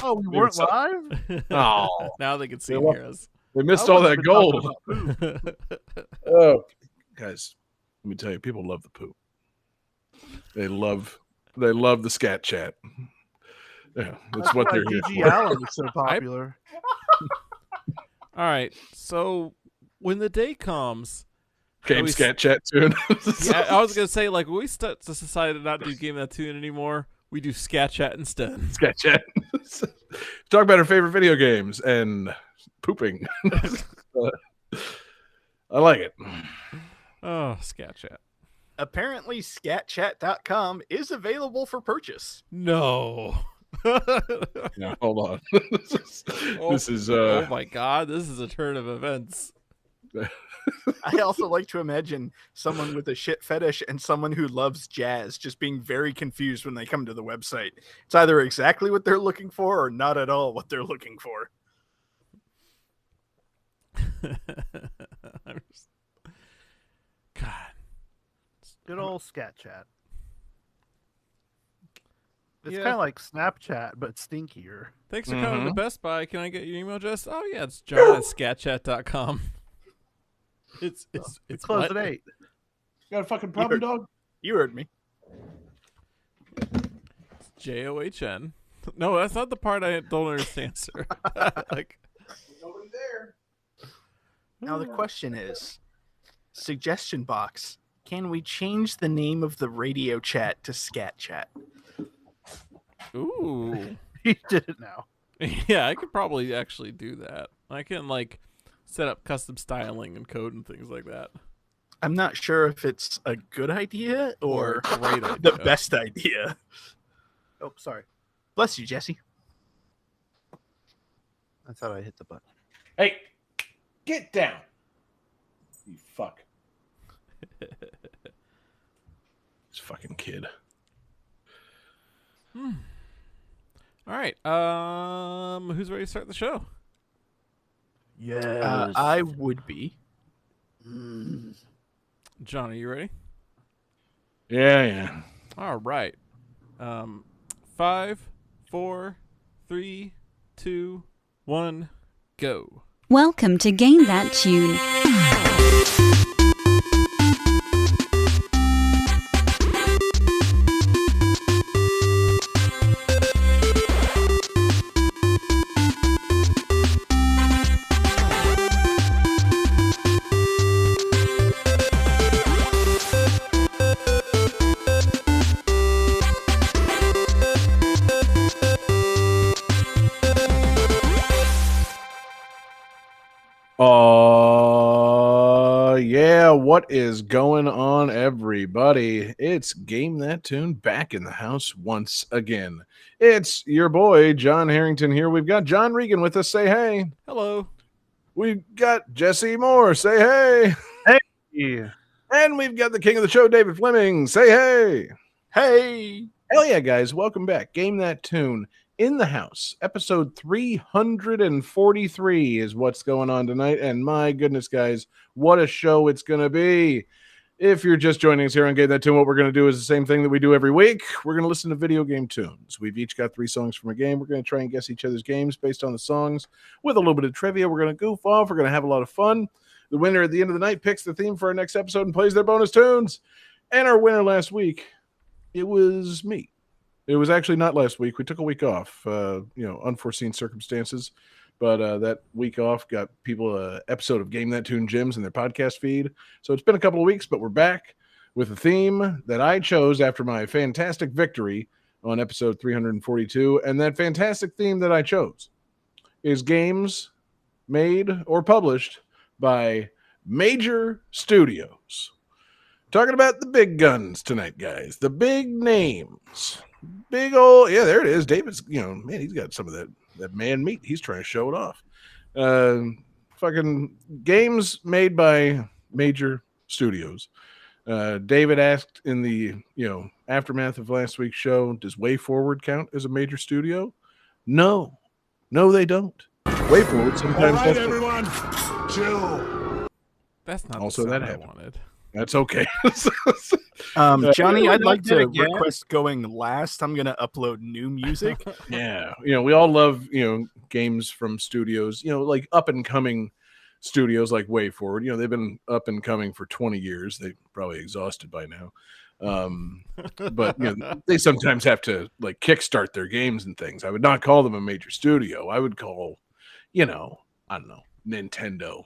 Oh, we weren't live? Oh, Now they can see and hear us. they missed I all wasn't that even gold. talking about poop. Oh, guys, let me tell you, people love the poop. They love the scat chat. Yeah, that's what they're here G.G. for. Allen is so popular. All right. So when the day comes, Game we- scat chat tune. yeah, I was gonna say like when we decided to not do Game That Tune anymore, we do Scat Chat instead. Scat chat. Talk about our favorite video games and pooping. I like it. Oh, Scat Chat. Apparently, scatchat.com is available for purchase. No. Now, hold on. This is oh my god, this is a turn of events. I also like to imagine someone with a shit fetish and someone who loves jazz just being very confused when they come to the website. It's either exactly what they're looking for or not at all what they're looking for. God. Good old Scat Chat. It's Yeah. kind of like Snapchat, but stinkier. Thanks for coming to Best Buy. Can I get your email address? Oh yeah, it's john@scatchat.com. It's Close what? at 8. got a fucking problem, dog? You heard me. JOHN. No, that's not the part I don't understand, sir. Like, Nobody there. Now the question is, suggestion box, can we change the name of the radio chat to Scat Chat? ooh. He did it now. Yeah, I could probably actually do that. I can like set up custom styling and code and things like that. I'm not sure if it's a good idea or a great idea. the best idea. Oh, sorry. Bless you, Jesse. I thought I hit the button. Hey, get down. You fuck. This fucking kid. All right. Who's ready to start the show? Yeah. I would be. John, are you ready? Yeah. All right. 5, 4, 3, 2, 1, go. Welcome to Game That Tune. Yeah, what is going on, everybody? It's Game That Tune back in the house once again. It's your boy, John Harrington here. We've got John Regan with us. Say hey. Hello. We've got Jesse Moore. Say hey. Yeah. And we've got the king of the show, David Fleming. Say hey. Hey! Hell yeah, guys. Welcome back. Game That Tune in the house. Episode 343 is what's going on tonight. And my goodness, guys, what a show it's going to be. If you're just joining us here on Game That Tune, what we're going to do is the same thing that we do every week. We're going to listen to video game tunes. We've each got 3 songs from a game. We're going to try and guess each other's games based on the songs with a little bit of trivia. We're going to goof off. We're going to have a lot of fun. The winner at the end of the night picks the theme for our next episode and plays their bonus tunes. And our winner last week, it was me. It was actually not last week. We took a week off, unforeseen circumstances. But that week off got people an episode of Game That Tune Gems in their podcast feed. So it's been a couple of weeks, but we're back with a theme that I chose after my fantastic victory on episode 342. And that fantastic theme that I chose is games made or published by major studios. Talking about the big guns tonight, guys. The big names. Big old, yeah, there it is. David's, man, he's got some of that man meat. He's trying to show it off. Fucking games made by major studios. David asked in the, aftermath of last week's show, does Way Forward count as a major studio? No, they don't. Way Forward sometimes. All right, everyone, chill. That's not Also the sound that I happened. wanted. That's okay. Johnny, Yeah, I'd like did to again. request going last. I'm gonna upload new music. Yeah, we all love games from studios, like up and coming studios like WayForward. They've been up and coming for 20 years. They probably exhausted by now, but they sometimes have to like kickstart their games and things. I would not call them a major studio. I would call, I don't know, Nintendo,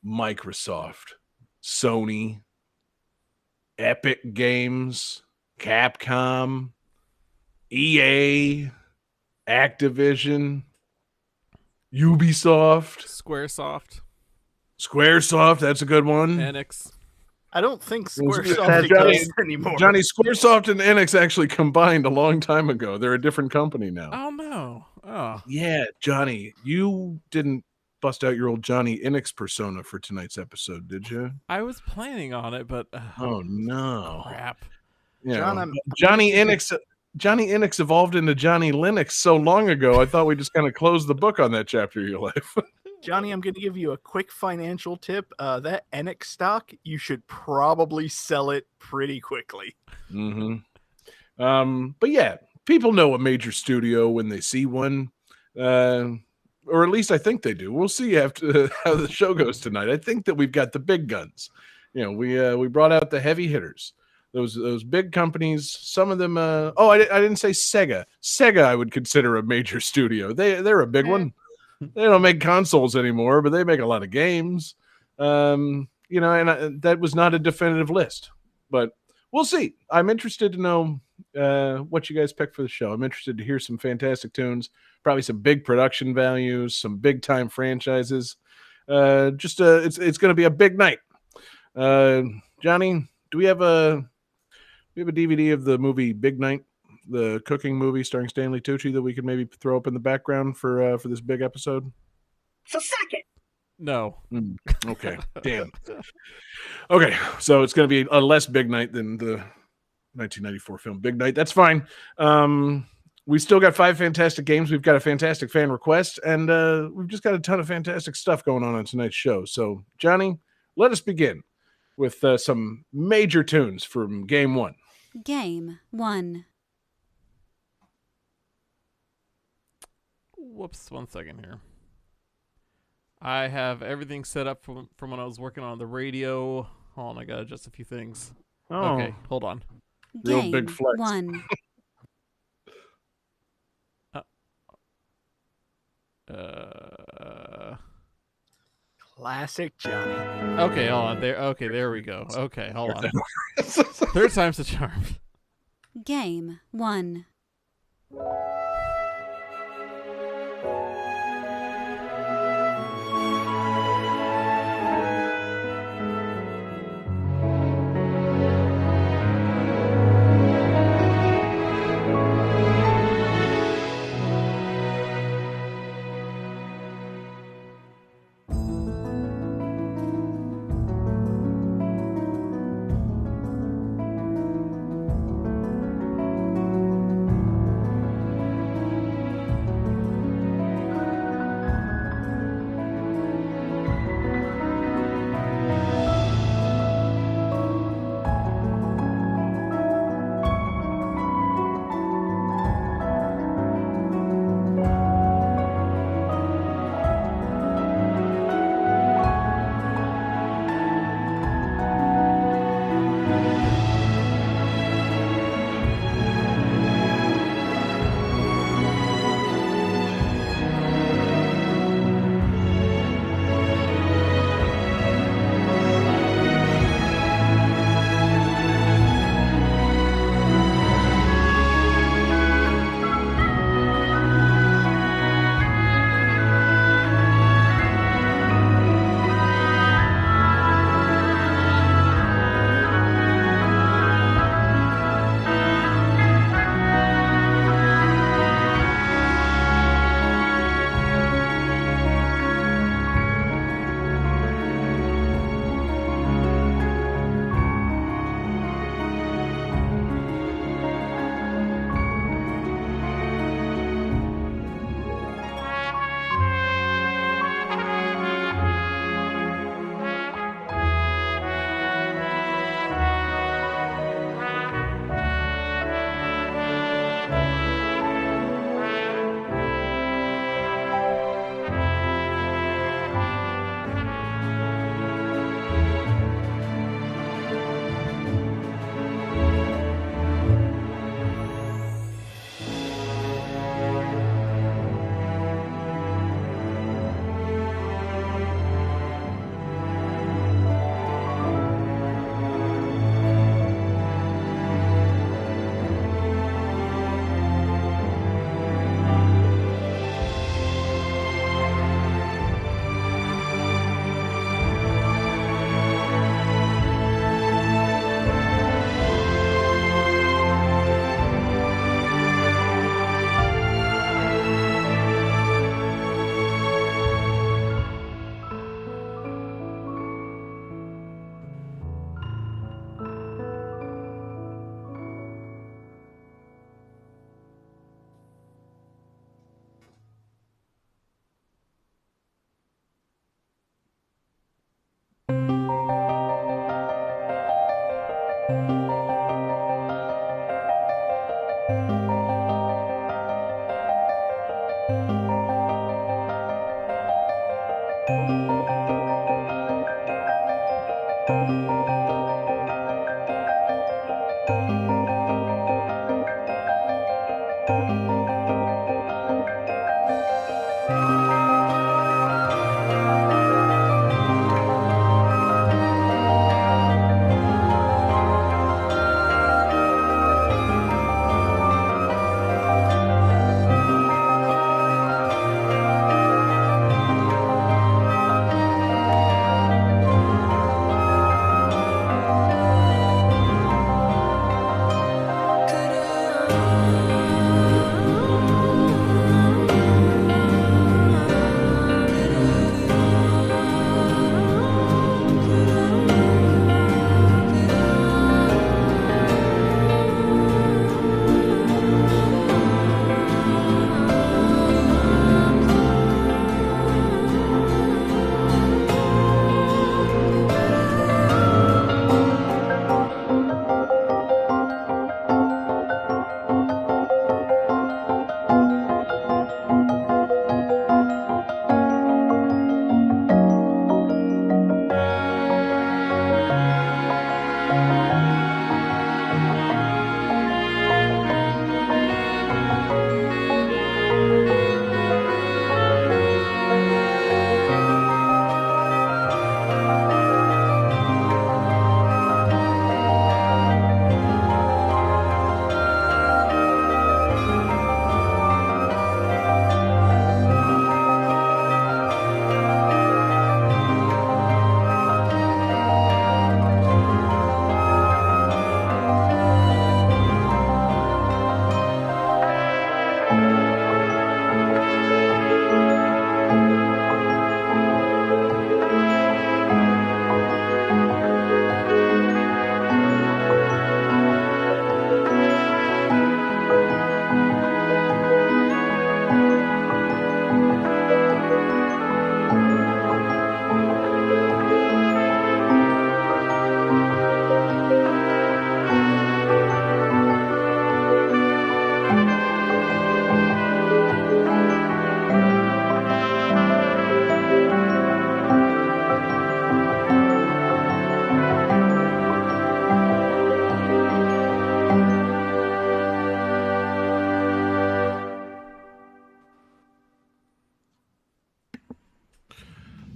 Microsoft, Sony, Epic Games, Capcom, EA, Activision, Ubisoft, Squaresoft. That's a good one. Enix. I don't think Was it Squaresoft Johnny- exists anymore. Johnny, Squaresoft and Enix actually combined a long time ago. They're a different company now. Oh no. Oh. Yeah, Johnny, you didn't bust out your old Johnny Enix persona for tonight's episode, did you? I was planning on it, but Oh no. crap. Yeah. John, I'm- Johnny Enix evolved into Johnny Linux so long ago. I thought we just kind of closed the book on that chapter of your life. Johnny, I'm going to give you a quick financial tip. That Enix stock, you should probably sell it pretty quickly. But yeah, people know a major studio when they see one, or at least I think they do. We'll see after how the show goes tonight. I think that we've got the big guns. We brought out the heavy hitters. Those big companies. Some of them. I didn't say Sega. Sega, I would consider a major studio. They're a big one. They don't make consoles anymore, but they make a lot of games. And that was not a definitive list, but we'll see. I'm interested to know what you guys pick for the show. I'm interested to hear some fantastic tunes, probably some big production values, some big time franchises. It's going to be a big night. Johnny, do we have a DVD of the movie Big Night, the cooking movie starring Stanley Tucci, that we could maybe throw up in the background for this big episode? No. Okay. Damn. Okay, so it's going to be a less big night than the 1994 film Big Night. That's fine. We still got 5 fantastic games. We've got a fantastic fan request, and we've just got a ton of fantastic stuff going on tonight's show. So, Johnny, let us begin with some major tunes from Game 1. Game 1. Whoops, 1 second here. I have everything set up from when I was working on the radio. Hold on, I got to adjust a few things. Oh, Okay, hold on. Real Game big flex. 1. Classic Johnny. Okay, hold on. There we go. Okay, hold on. Third time's the charm. Game 1.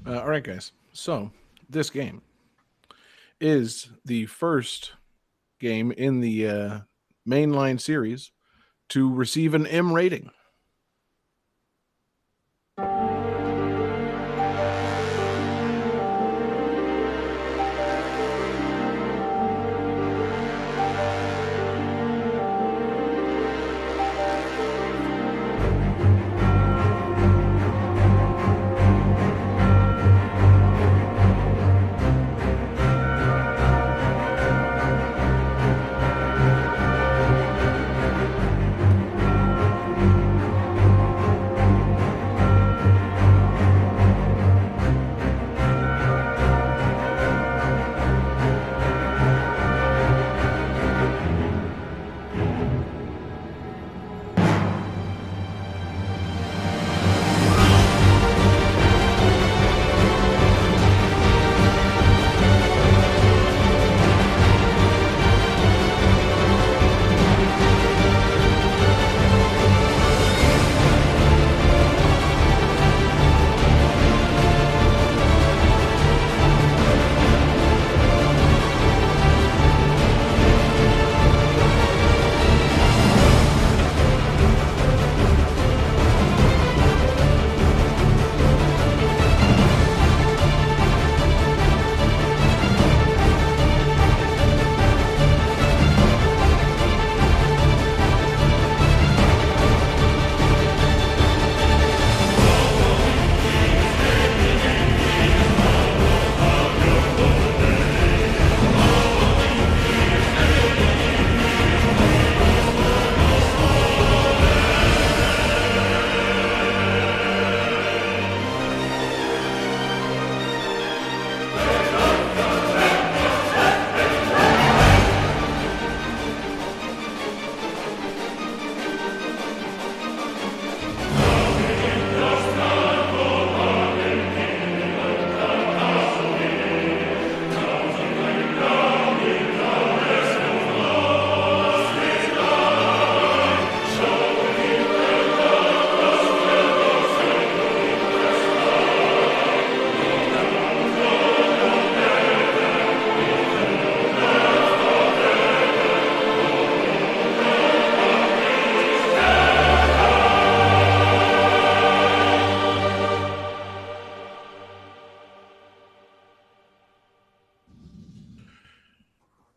All right, guys. So this game is the first game in the mainline series to receive an M rating.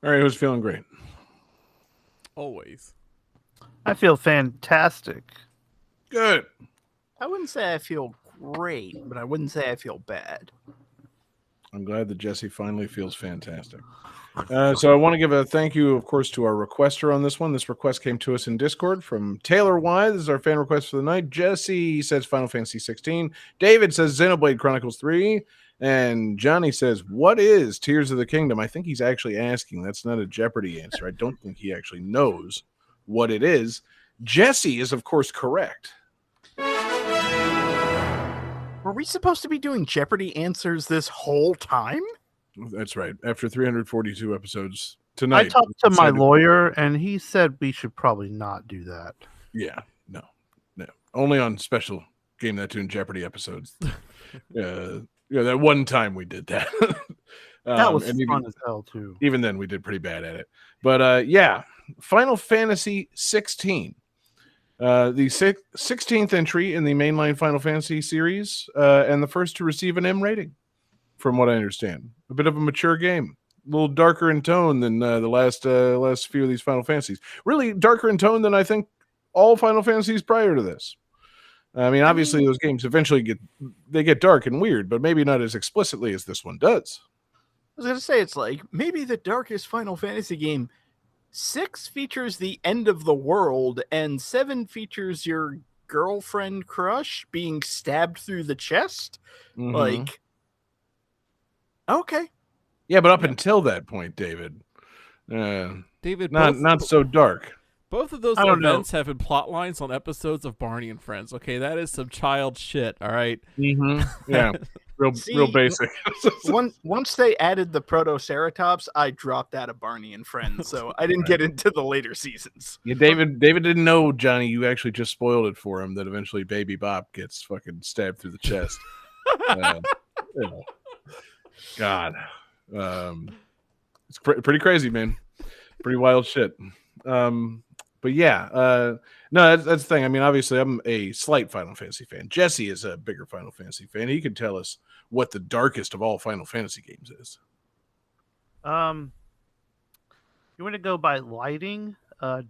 All right, who's feeling great? Always. I feel fantastic. Good. I wouldn't say I feel great, but I wouldn't say I feel bad. I'm glad that Jesse finally feels fantastic. So I want to give a thank you, of course, to our requester on this one. This request came to us in Discord from Taylor Y. This is our fan request for the night. Jesse says Final Fantasy 16. David says Xenoblade Chronicles 3. And Johnny says, what is Tears of the Kingdom? I think he's actually asking. That's not a Jeopardy answer. I don't think he actually knows what it is. Jesse is, of course, correct. Were we supposed to be doing Jeopardy answers this whole time? That's right. After 342 episodes I tonight. talked to my decided- lawyer, and he said we should probably not do that. Yeah, no. Only on special Game That Tune Jeopardy episodes. That one time we did that. That was and fun as hell, too. even then we did pretty bad at it. But yeah, Final Fantasy 16. The 16th entry in the mainline Final Fantasy series, and the first to receive an M rating, from what I understand. A bit of a mature game, a little darker in tone than the last few of these Final Fantasies. Really darker in tone than I think all Final Fantasies prior to this. I mean, obviously those games eventually get dark and weird, but maybe not as explicitly as this one does. I was going to say, it's like maybe the darkest Final Fantasy game. 6 features the end of the world, and 7 features your girlfriend crush being stabbed through the chest. Mhm. Like, okay. Yeah, but up until that point, David, David, not so dark. both of those I don't know. events have been plot lines on episodes of Barney and Friends. Okay, that is some child shit. All right. Yeah, real See, basic. Once they added the Protoceratops, I dropped out of Barney and Friends, so I didn't get into the later seasons. Yeah, David didn't know, Johnny. You actually just spoiled it for him that eventually Baby Bop gets fucking stabbed through the chest. God, it's pretty crazy, man. Pretty wild shit. But yeah, no, that's the thing. I mean, obviously, I'm a slight Final Fantasy fan. Jesse is a bigger Final Fantasy fan. He can tell us what the darkest of all Final Fantasy games is. You want to go by lighting?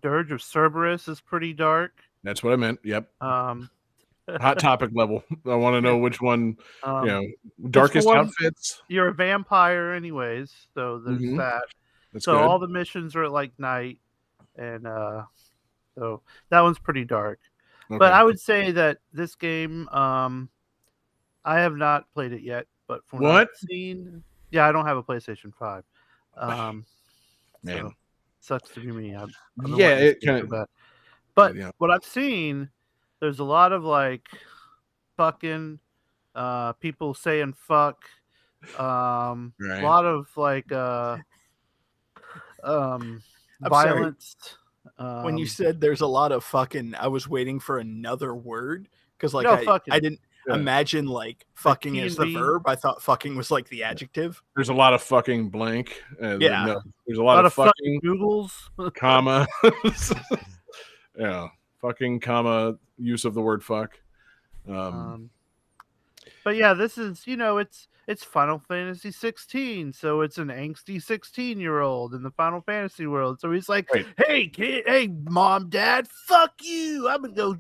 Dirge of Cerberus is pretty dark. That's what I meant. Yep. Hot Topic level. I want to know which one, Um, darkest one- outfits. You're a vampire, anyways, so there's Mhm. that. That's So good. all the missions are at like night, and so that one's pretty dark. Okay. But I would say that this game, I have not played it yet. But from what I've What? seen, yeah, I don't have a PlayStation 5. Man. So sucks to be me. I've been Yeah, wanting it this game kinda- so bad. But yeah. what I've seen, there's a lot of like fucking people saying fuck. A Right. lot of like sorry. violence. When you said there's a lot of fucking, I was waiting for another word because like No, I fucking. didn't Yeah. imagine like fucking as the T&B. verb. I thought fucking was like the adjective. There's a lot of fucking blank. Yeah. No, there's a a lot of fucking noodles. comma. Yeah, fucking comma. Use of the word fuck. But yeah, this is it's Final Fantasy 16, so it's an angsty 16-year-old in the Final Fantasy world. So he's like, Right. "Hey kid, hey mom, dad, fuck you! I'm gonna go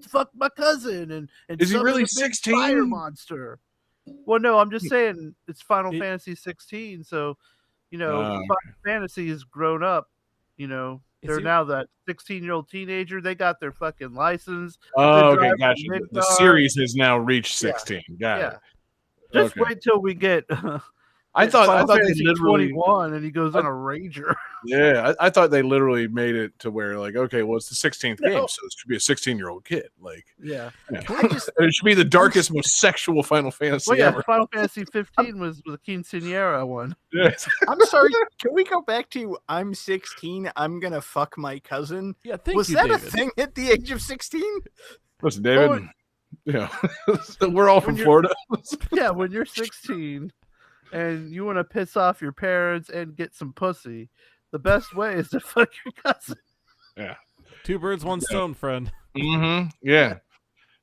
fuck my cousin and Is he summon really a big 16? fire monster." Well, no, I'm just saying it's Final It- Fantasy 16, so Oh, Final Fantasy has grown up. They're he- now that 16-year-old teenager. They got their fucking license. Oh, okay, drive gotcha. a The Midgar. series has now reached Yeah. 16. Got Yeah. it. Just Okay. wait till we get. I thought Final they Fantasy literally. 21, and he goes on a rager. Yeah, I thought they literally made it to where like, okay, well, it's the 16th No. game, so it should be a 16-year-old kid. Like, Yeah. I just and it should be the darkest, most sexual Final Fantasy Well, yeah. ever. Final Fantasy 15 was the quinceanera one. Yes. I'm sorry. Can we go back to I'm 16? I'm gonna fuck my cousin. Yeah, thank Was you, that David. a thing at the age of 16? Listen, David. Well, Yeah, we're all from when you're- Florida. Yeah, when you're 16 and you want to piss off your parents and get some pussy, the best way is to fuck your cousin. Two birds, one stone, friend. Mm-hmm. Yeah,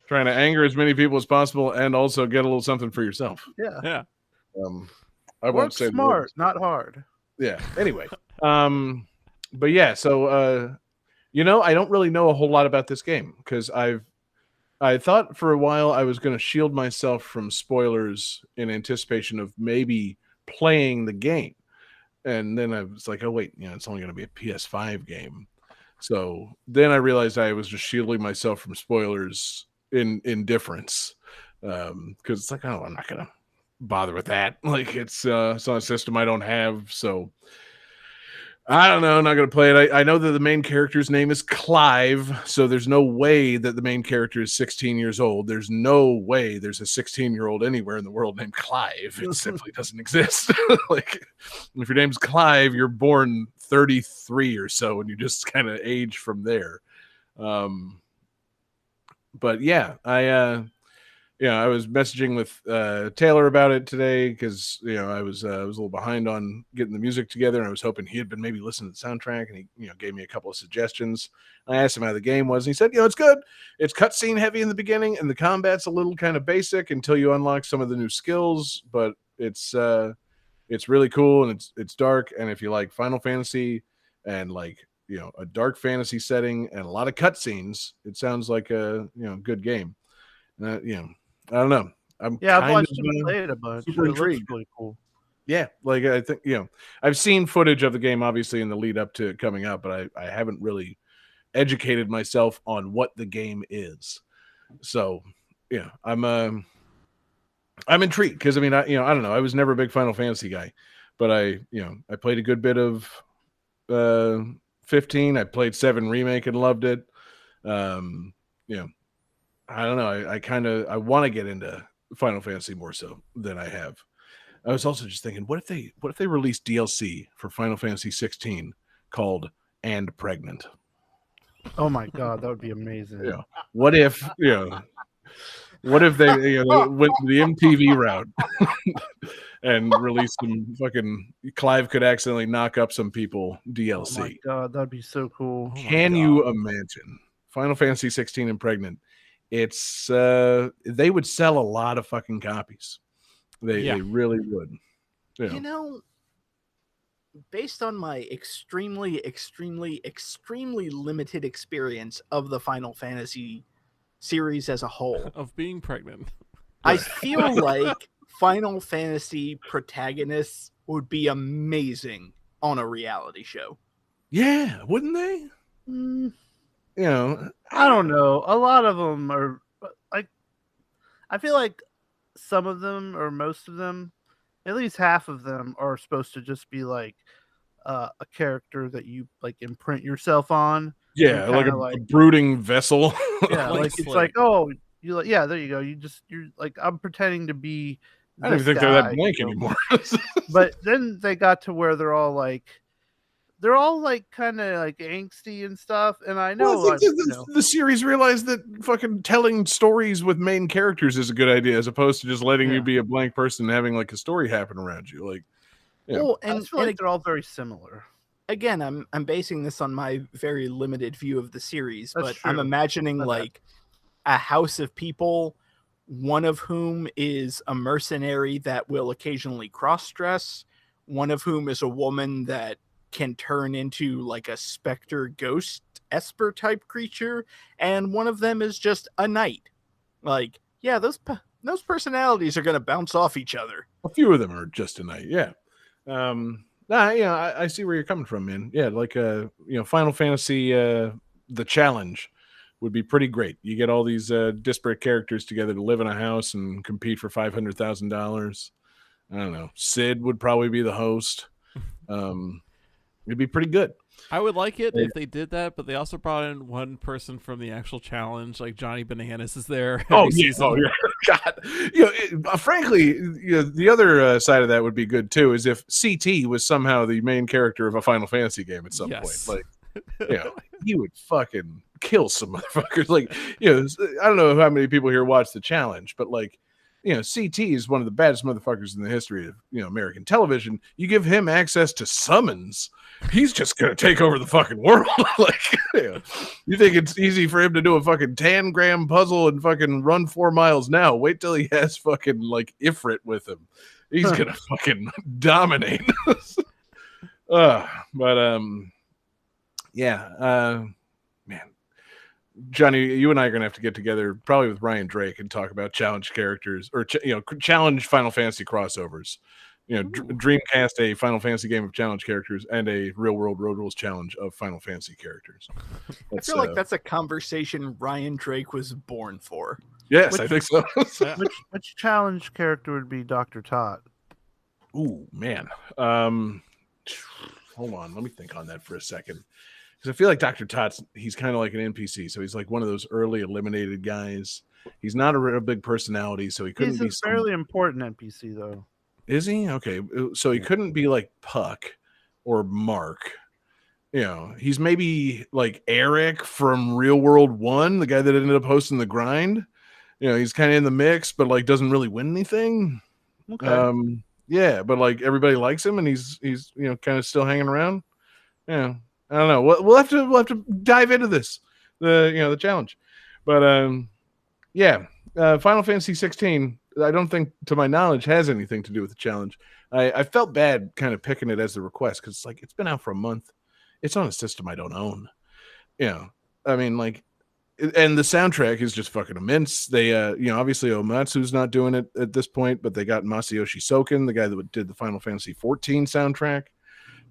trying to anger as many people as possible and also get a little something for yourself. Yeah. Yeah. I won't Work say the smart, words. not hard. Yeah. Anyway, But yeah, so I don't really know a whole lot about this game because I thought for a while I was going to shield myself from spoilers in anticipation of maybe playing the game. And then I was like, oh, wait, it's only going to be a PS5 game. So then I realized I was just shielding myself from spoilers in indifference. Because it's like, oh, I'm not going to bother with that. Like, it's on a system I don't have. So I don't know. I'm not going to play it. I know that the main character's name is Clive, so there's no way that the main character is 16 years old. There's no way there's a 16-year-old anywhere in the world named Clive. It simply doesn't exist. Like, if your name's Clive, you're born 33 or so, and you just kind of age from there. But yeah, I was messaging with Taylor about it today because I was a little behind on getting the music together, and I was hoping he had been maybe listening to the soundtrack, and he gave me a couple of suggestions. I asked him how the game was, and he said, it's good. It's cutscene heavy in the beginning, and the combat's a little kind of basic until you unlock some of the new skills, but it's really cool, and it's dark, and if you like Final Fantasy and like a dark fantasy setting and a lot of cutscenes, it sounds like a good game. I don't know. I've watched him play it a bunch. Super intrigued. Really cool. Yeah, like I think I've seen footage of the game obviously in the lead up to it coming out, but I haven't really educated myself on what the game is. So I'm intrigued because I don't know. I was never a big Final Fantasy guy, but I played a good bit of 15. I played 7 Remake and loved it. I don't know. I want to get into Final Fantasy more so than I have. I was also just thinking, what if they release DLC for Final Fantasy 16 called "And Pregnant"? Oh my god, that would be amazing. Yeah. What if they went the MTV route and released some fucking Clive could accidentally knock up some people DLC? Oh my god, that'd be so cool. Can you imagine Final Fantasy 16 and Pregnant? It's they would sell a lot of fucking copies. They really would. Based on my extremely limited experience of the Final Fantasy series as a whole, of being pregnant, I feel like Final Fantasy protagonists would be amazing on a reality show. Yeah, wouldn't they? I don't know. A lot of them are like, I feel like some of them or most of them, at least half of them, are supposed to just be like a character that you like imprint yourself on. Yeah, like a brooding vessel. Yeah, like it's like, oh, you like, yeah, there you go. you're like, I'm pretending to be. I don't even think they're that blank anymore. But then they got to where they're all like kind of like angsty and stuff, and I know, the series realized that fucking telling stories with main characters is a good idea as opposed to just letting you be a blank person and having like a story happen around you. Like, I feel like they're all very similar. Again, I'm basing this on my very limited view of the series, but true. I'm imagining like a house of people, one of whom is a mercenary that will occasionally cross-dress, one of whom is a woman that can turn into like a specter ghost esper type creature, and one of them is just a knight. Like, yeah, those personalities are going to bounce off each other. A few of them are just a knight. Yeah. I see where you're coming from, man. Yeah, like Final Fantasy the Challenge would be pretty great. You get all these disparate characters together to live in a house and compete for $500,000. I don't know. Sid would probably be the host. It'd be pretty good. I would like it if they did that, but they also brought in one person from the actual challenge, like Johnny Bananas is there. Oh yeah, God. Frankly, the other side of that would be good too. Is if CT was somehow the main character of a Final Fantasy game at some point, like, he would fucking kill some motherfuckers. Like, I don't know how many people here watch the challenge, but like, CT is one of the baddest motherfuckers in the history of American television. You give him access to summons, he's just gonna take over the fucking world. Like, you think it's easy for him to do a fucking tangram puzzle and fucking run 4 miles now? Wait till he has fucking like Ifrit with him. He's gonna fucking dominate. But man, Johnny, you and I are gonna have to get together probably with Ryan Drake and talk about challenge characters or challenge Final Fantasy crossovers. Dreamcast a Final Fantasy game of challenge characters and a Real World Road Rules challenge of Final Fantasy characters. I feel like that's a conversation Ryan Drake was born for. Yes, I think so. Which challenge character would be Dr. Tot? Ooh, man. Hold on, let me think on that for a second. Because I feel like Dr. Tot, he's kind of like an NPC, so he's like one of those early eliminated guys. He's not a real big personality, so he couldn't He's be a fairly important NPC, though. Is he? Okay. So he couldn't be like Puck or Mark. He's maybe like Eric from Real World 1, the guy that ended up hosting the grind. He's kind of in the mix, but like doesn't really win anything. Okay. Yeah, but like everybody likes him and he's kind of still hanging around. Yeah. I don't know. We'll have to dive into this. The challenge. But Final Fantasy 16, I don't think, to my knowledge, has anything to do with the challenge. I felt bad kind of picking it as the request because it's been out for a month. It's on a system I don't own. I mean, like, and the soundtrack is just fucking immense. They, obviously Omatsu's not doing it at this point, but they got Masayoshi Soken, the guy that did the Final Fantasy 14 soundtrack,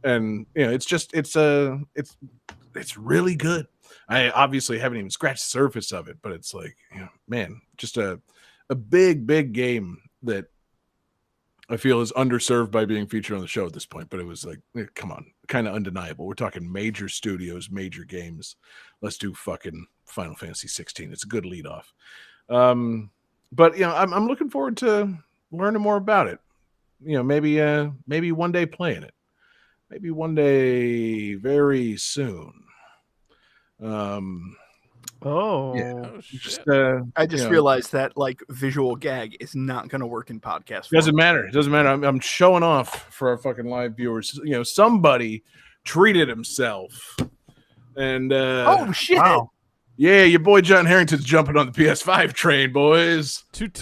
and it's really good. I obviously haven't even scratched the surface of it, but it's like, man, just a big game that I feel is underserved by being featured on the show at this point. But it was like, come on, kind of undeniable. We're talking major studios, major games. Let's do fucking Final Fantasy 16. It's a good lead off. But I'm looking forward to learning more about it. Maybe one day playing it. Maybe one day very soon. I just realized that like visual gag is not going to work in podcast form. Doesn't matter. I'm showing off for our fucking live viewers. Somebody treated himself, and oh shit! Wow. Yeah, your boy John Harrington's jumping on the PS5 train, boys. Toot.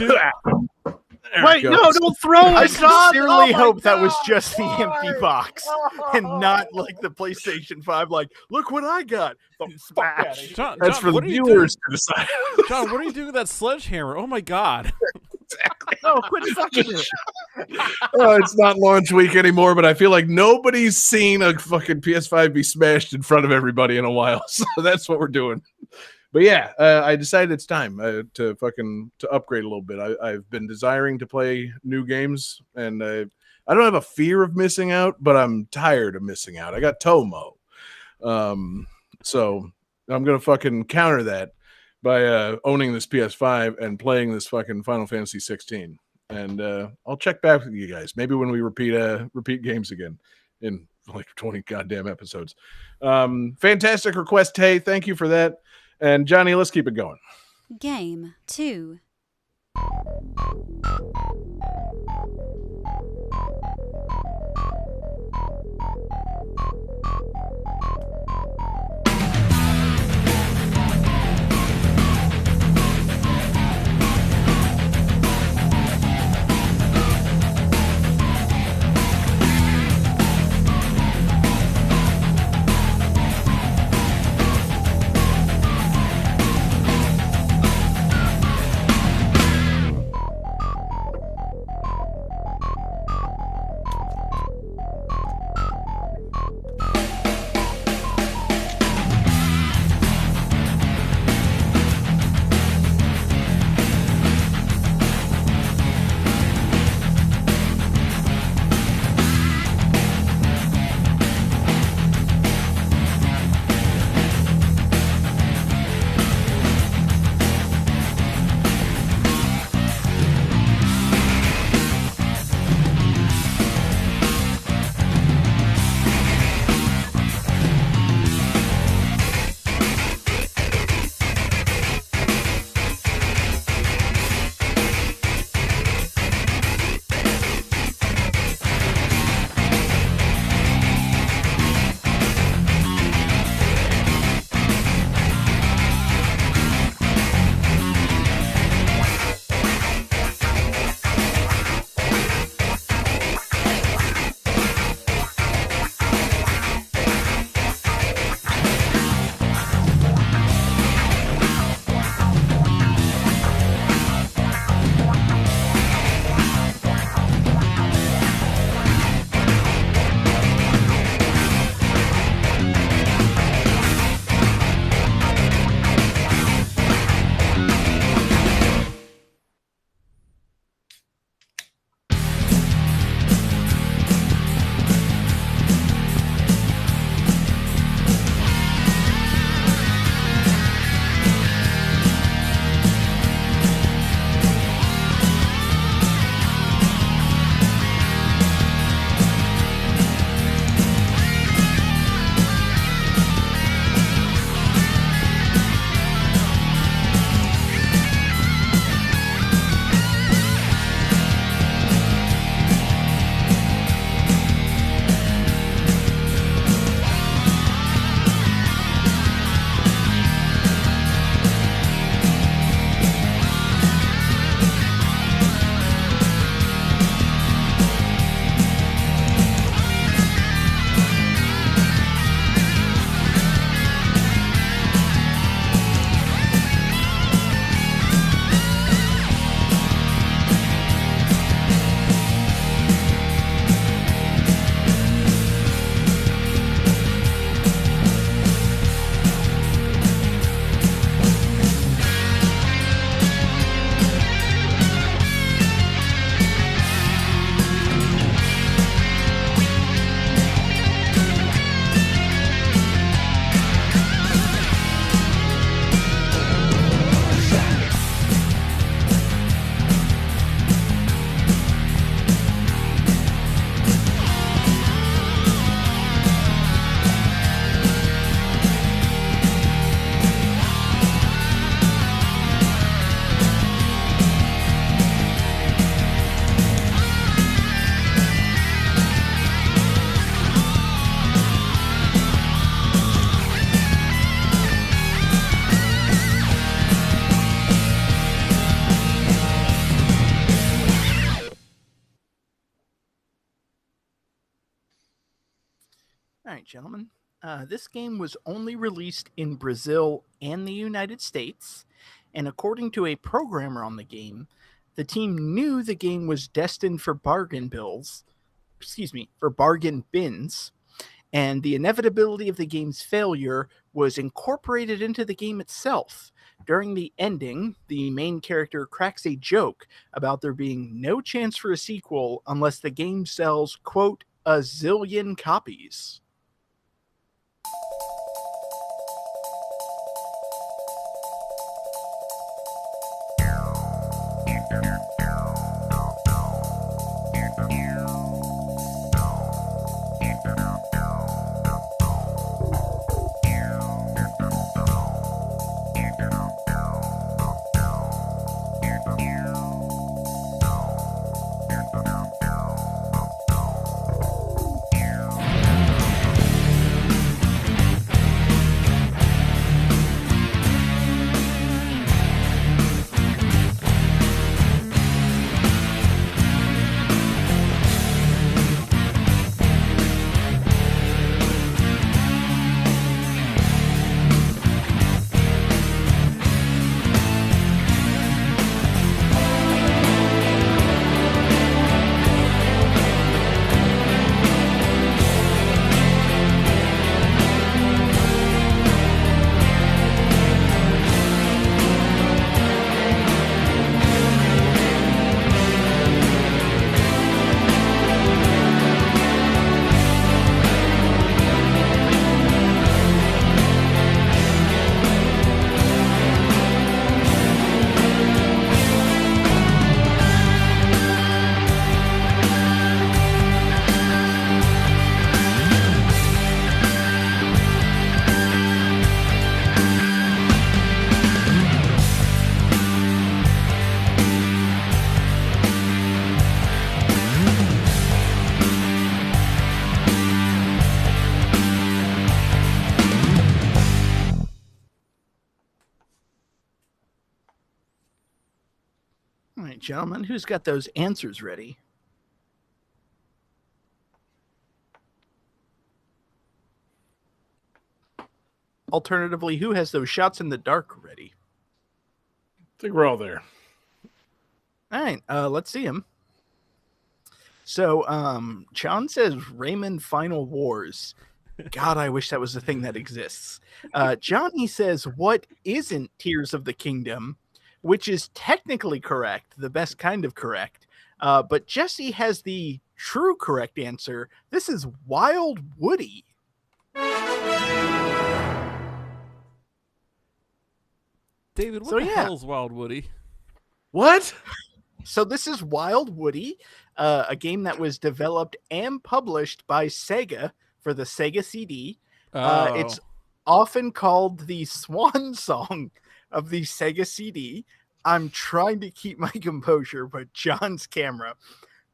Wait, no, don't throw it. I sincerely hope that was God. just the empty box and not like the PlayStation 5. Like, look what I got. The fuck outta here. John, That's for the what are you viewers doing? to decide. John, what are you doing with that sledgehammer? Oh my god! No, quit sucking it. It's not launch week anymore, but I feel like nobody's seen a fucking PS5 be smashed in front of everybody in a while. So that's what we're doing. But yeah, I decided it's time to upgrade a little bit. I've been desiring to play new games, and I don't have a fear of missing out, but I'm tired of missing out. I got Tomo, so I'm gonna fucking counter that by owning this PS5 and playing this fucking Final Fantasy 16. And I'll check back with you guys maybe when we repeat games again in like 20 goddamn episodes. Fantastic request, Tay. Thank you for that. And Johnny, let's keep it going. Game 2. All right, gentlemen. This game was only released in Brazil and the United States, and according to a programmer on the game, the team knew the game was destined for bargain bins, and the inevitability of the game's failure was incorporated into the game itself. During the ending, the main character cracks a joke about there being no chance for a sequel unless the game sells, quote, a zillion copies. All right, gentlemen, who's got those answers ready? Alternatively, who has those shots in the dark ready? I think we're all there. All right, let's see him. So, John says Rayman Final Wars. God, I wish that was a thing that exists. Johnny says, what isn't Tears of the Kingdom? Which is technically correct, the best kind of correct. But Jesse has the true correct answer. This is Wild Woody. David, what So, the yeah. hell is Wild Woody? What? So this is Wild Woody, a game that was developed and published by Sega for the Sega CD. It's often called the swan song of the Sega CD. I'm trying to keep my composure, but John's camera.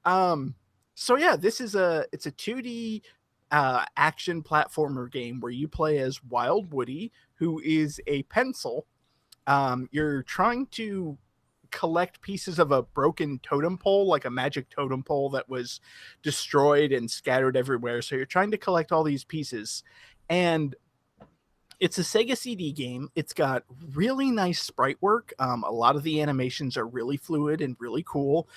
So yeah, this is it's a 2D action platformer game where you play as Wild Woody, who is a pencil. You're trying to collect pieces of a broken totem pole, like a magic totem pole that was destroyed and scattered everywhere. So you're trying to collect all these pieces, and it's a Sega CD game. It's got really nice sprite work. A lot of the animations are really fluid and really cool.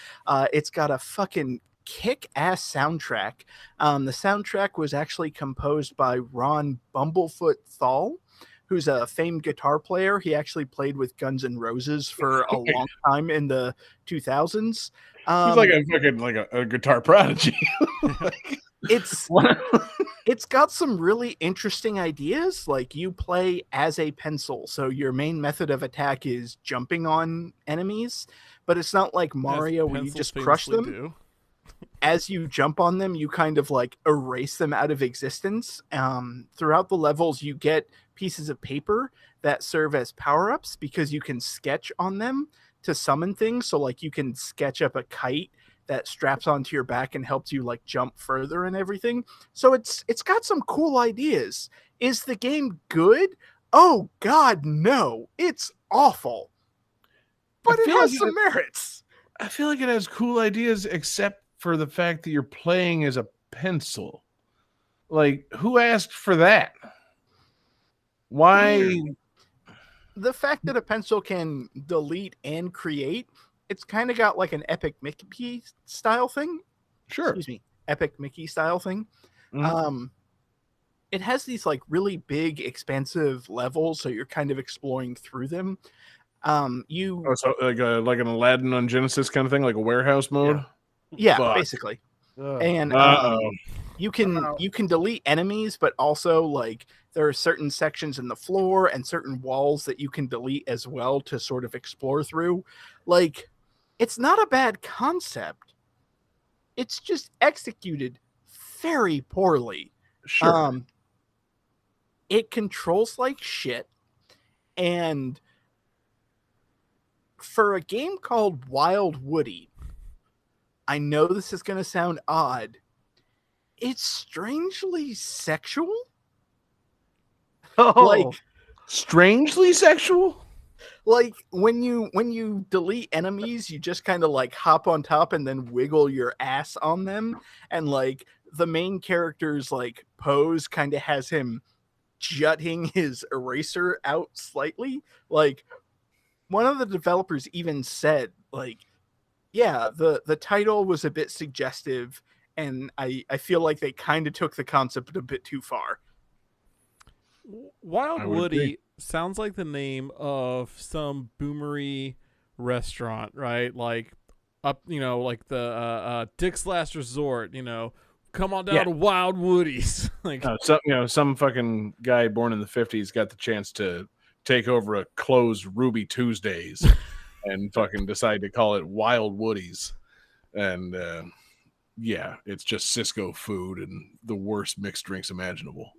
It's got a fucking kick-ass soundtrack. The soundtrack was actually composed by Ron Bumblefoot Thal, who's a famed guitar player. He actually played with Guns N' Roses for a long time in the 2000s. He's like a fucking a guitar prodigy. It's got some really interesting ideas. Like, you play as a pencil, so your main method of attack is jumping on enemies, but it's not like Mario where you just crush them. Do. As you jump on them, you kind of like erase them out of existence. Throughout the levels, you get pieces of paper that serve as power-ups because you can sketch on them to summon things. So like you can sketch up a kite that straps onto your back and helps you like jump further and everything. So it's got some cool ideas. Is the game good? Oh God, no. It's awful. But it has some merits. I feel like it has cool ideas, except for the fact that you're playing as a pencil. Like, who asked for that? Why? The fact that a pencil can delete and create, it's kind of got like an Epic Mickey style thing. Sure. Excuse me, Epic Mickey style thing. Mhm. It has these like really big, expansive levels, so you're kind of exploring through them. You Oh, so like an Aladdin on Genesis kind of thing, like a warehouse mode. yeah, Fuck. basically. Ugh. And Uh-oh. you can delete enemies, but also like there are certain sections in the floor and certain walls that you can delete as well to sort of explore through. Like, it's not a bad concept. It's just executed very poorly. Sure. It controls like shit, and for a game called Wild Woody, I know this is going to sound odd. It's strangely sexual. Oh, Like Strangely sexual? when you delete enemies, you just kind of like hop on top and then wiggle your ass on them, and like the main character's like pose kind of has him jutting his eraser out slightly. Like, one of the developers even said, like, yeah, the title was a bit suggestive, and I feel like they kind of took the concept a bit too far. Wild I would Woody agree. sounds like the name of some boomery restaurant, right? Like like the Dick's Last Resort. Come on down Yeah. to Wild Woody's. Like, Some fucking guy born in the 50s got the chance to take over a closed Ruby Tuesdays and fucking decide to call it Wild Woody's. And yeah, it's just Cisco food and the worst mixed drinks imaginable.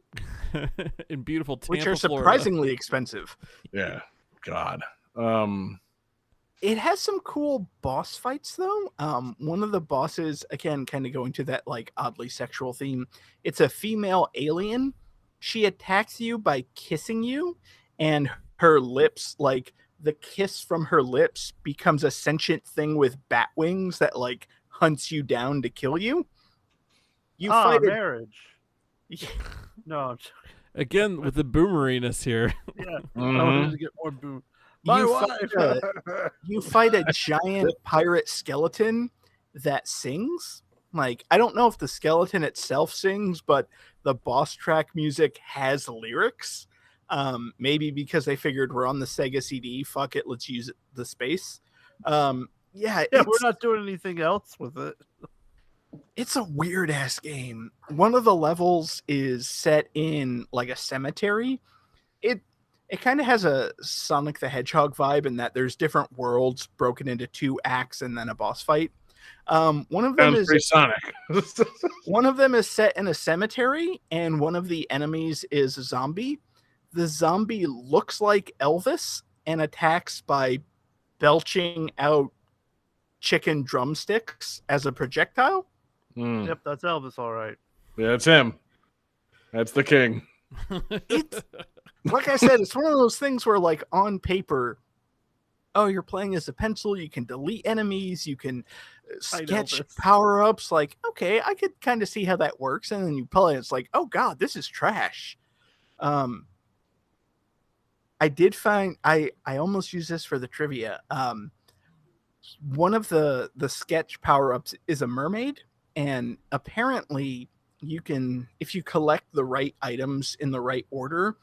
in beautiful Tampa, Which are Florida. surprisingly expensive. Yeah. God. It has some cool boss fights though. One of the bosses, again, kind of going to that like oddly sexual theme. It's a female alien. She attacks you by kissing you, and her lips, like the kiss from her lips, becomes a sentient thing with bat wings that like hunts you down to kill you. You fight it. marriage. No, I'm joking. Again with the boomeriness here. Yeah, I mhm. wanted to get more boom. My You wife. You fight a giant pirate skeleton that sings. Like, I don't know if the skeleton itself sings, but the boss track music has lyrics. Maybe because they figured we're on the Sega CD, fuck it, let's use the space. Yeah, Yeah, it's, we're not doing anything else with it. it's a weird ass game. One of the levels is set in like a cemetery. It kind of has a Sonic the Hedgehog vibe in that there's different worlds broken into 2 acts and then a boss fight. One of them Sounds is pretty Sonic. One of them is set in a cemetery, and one of the enemies is a zombie. The zombie looks like Elvis and attacks by belching out chicken drumsticks as a projectile. Mm. Yep, that's Elvis, all right. Yeah, that's him. That's the king. It's like I said, it's one of those things where, like, on paper, oh, you're playing as a pencil, you can delete enemies, you can Fight sketch Elvis. power-ups. Like, okay, I could kind of see how that works. And then you play, it's like, oh god, this is trash. I did find I almost used this for the trivia. One of the sketch power-ups is a mermaid, and apparently you can, if you collect the right items in the right order,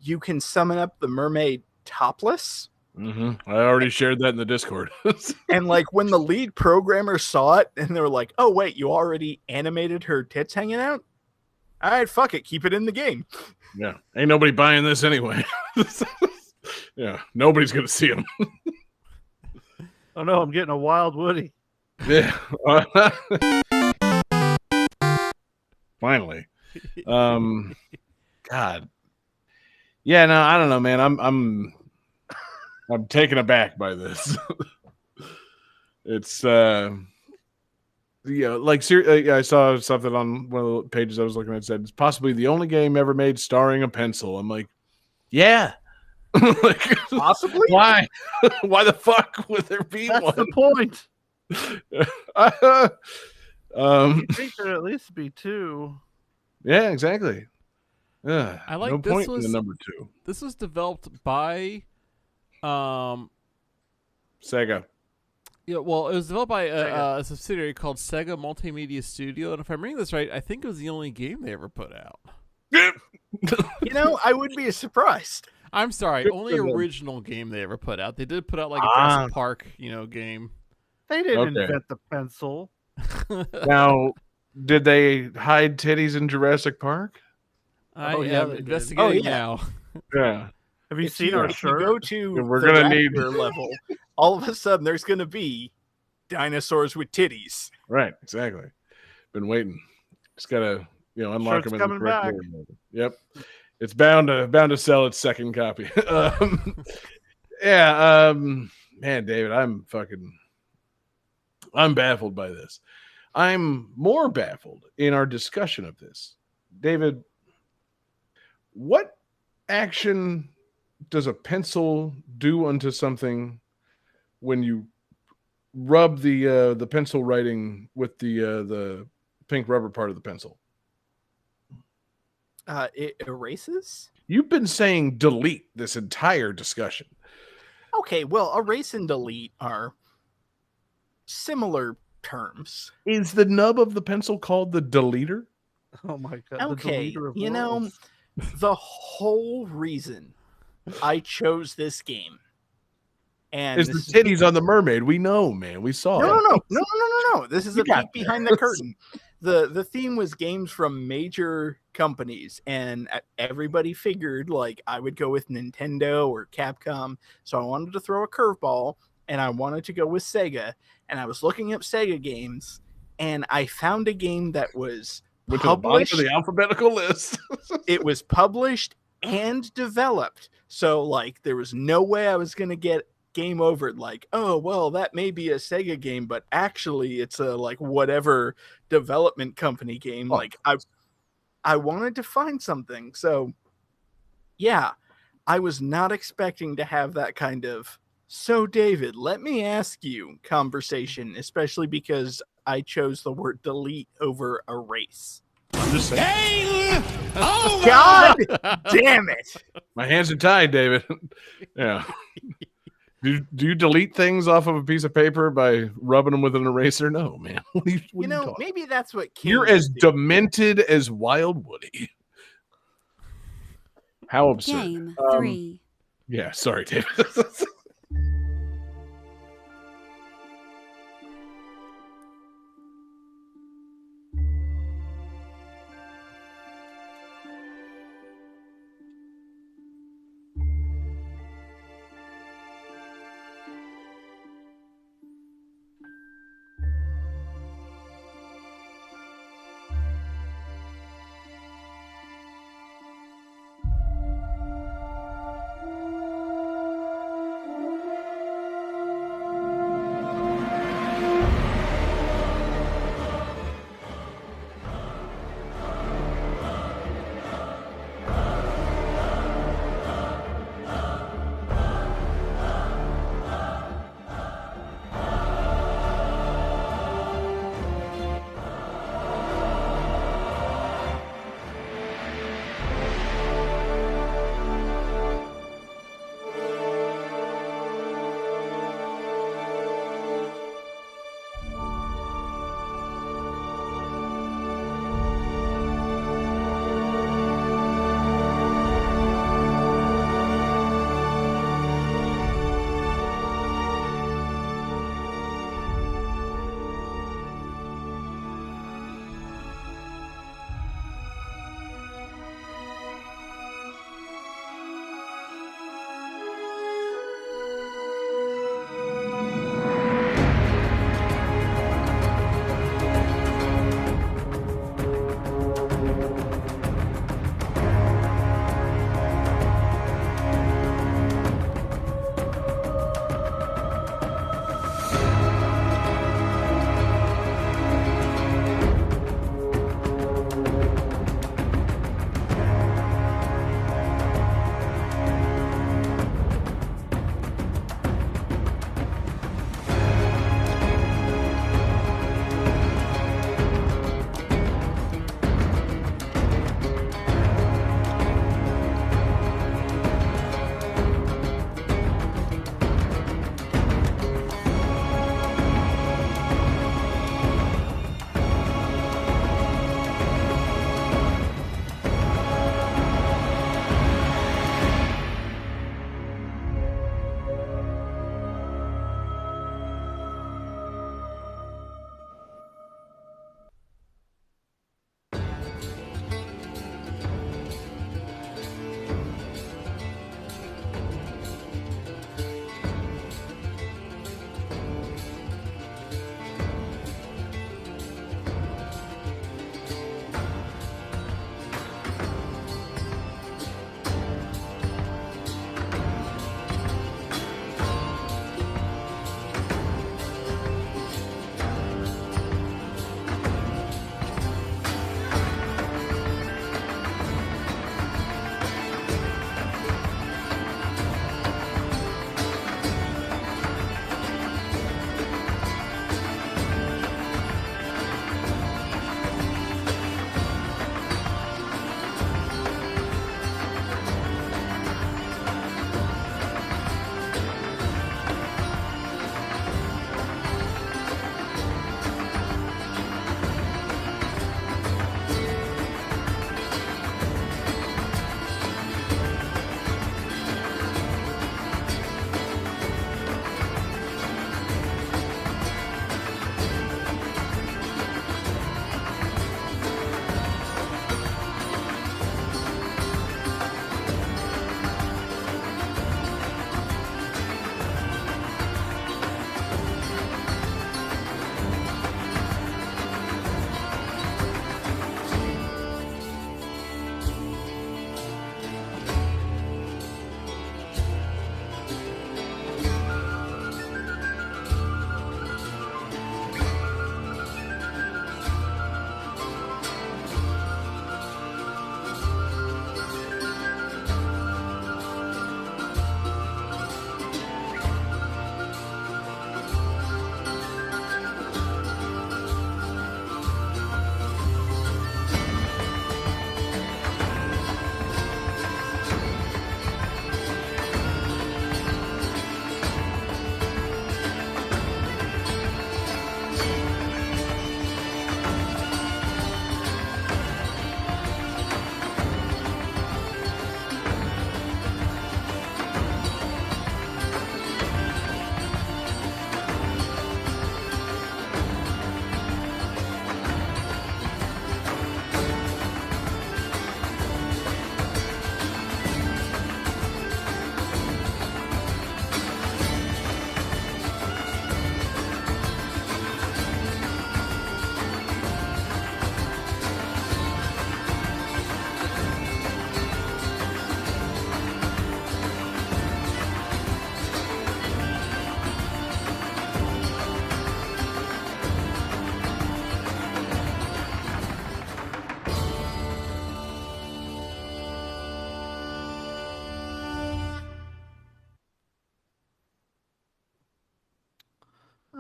you can summon up the mermaid topless. Mm-hmm. I already shared that in the Discord. And like when the lead programmer saw it and they were like, oh wait, you already animated her tits hanging out? All right, fuck it, keep it in the game. Yeah, ain't nobody buying this anyway. Yeah, nobody's gonna see him. Oh no, I'm getting a Wild Woody. Yeah. Finally. God. Yeah, no, I don't know, man. I'm taken aback by this. It's like I saw something on one of the pages I was looking at, said it's possibly the only game ever made starring a pencil. I'm like, yeah. Like, Possibly? why? Why the fuck would there be That's one? the point. Um, You think there'd at least be 2. Yeah, exactly. I like no this point in was- the number 2. This was developed by, Sega. yeah, well, it was developed by Sega. a subsidiary called Sega Multimedia Studio, and if I'm reading this right, I think it was the only game they ever put out. You know, I would be surprised. I'm sorry, Good only for them. original game they ever put out. They did put out like a Ah. Jurassic Park, game. They didn't Okay. invent the pencil. Now, did they hide titties in Jurassic Park? I Oh, yeah, am they did. investigating Oh, yeah. now. Yeah. Have you If seen our if you shirt? go to We're the gonna need- raptor level, all of a sudden there's going to be dinosaurs with titties. Right, exactly. Been waiting. Just gotta, unlock Shirt's them in the coming correct back. order. Yep. It's bound to sell its second copy. Man, David, I'm baffled by this. I'm more baffled in our discussion of this. David, what action does a pencil do unto something when you rub the pencil writing with the pink rubber part of the pencil? It erases? You've been saying delete this entire discussion. Okay, well, erase and delete are similar terms. Is the nub of the pencil called the deleter? Oh my god! Okay, the deleter of you know, worlds. the whole reason I chose this game and Is the this is titties on the mermaid? We know, man. We saw no, it. no, no, no, no, no, no. This is You a got peek behind the curtain. The theme was games from major companies, and everybody figured like I would go with Nintendo or Capcom. So I wanted to throw a curveball, and I wanted to go with Sega. And I was looking up Sega games, and I found a game that was Went to the bottom of published. the alphabetical list. It was published and developed. So like there was no way I was gonna get game over like, oh well, that may be a Sega game, but actually it's a like whatever development company game. Oh. Like I wanted to find something. So yeah, I was not expecting to have that kind of so David, let me ask you conversation, especially because I chose the word delete over erase. I'm just saying. God damn it. My hands are tied, David. Yeah. Do you delete things off of a piece of paper by rubbing them with an eraser? No, man. What are you You know, talking? maybe that's what You're kings as do. demented as Wild Woody. How absurd. Game 3. Yeah, sorry, David.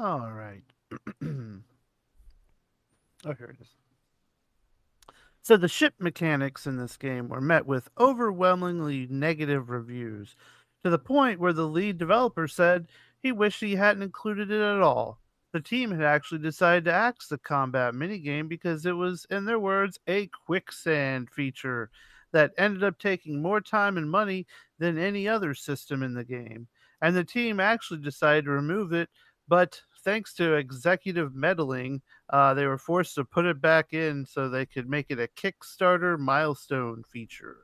All right. Oh, here it is. So the ship mechanics in this game were met with overwhelmingly negative reviews, to the point where the lead developer said he wished he hadn't included it at all. The team had actually decided to axe the combat minigame because it was, in their words, a quicksand feature that ended up taking more time and money than any other system in the game. And the team actually decided to remove it, but thanks to executive meddling, they were forced to put it back in so they could make it a Kickstarter milestone feature.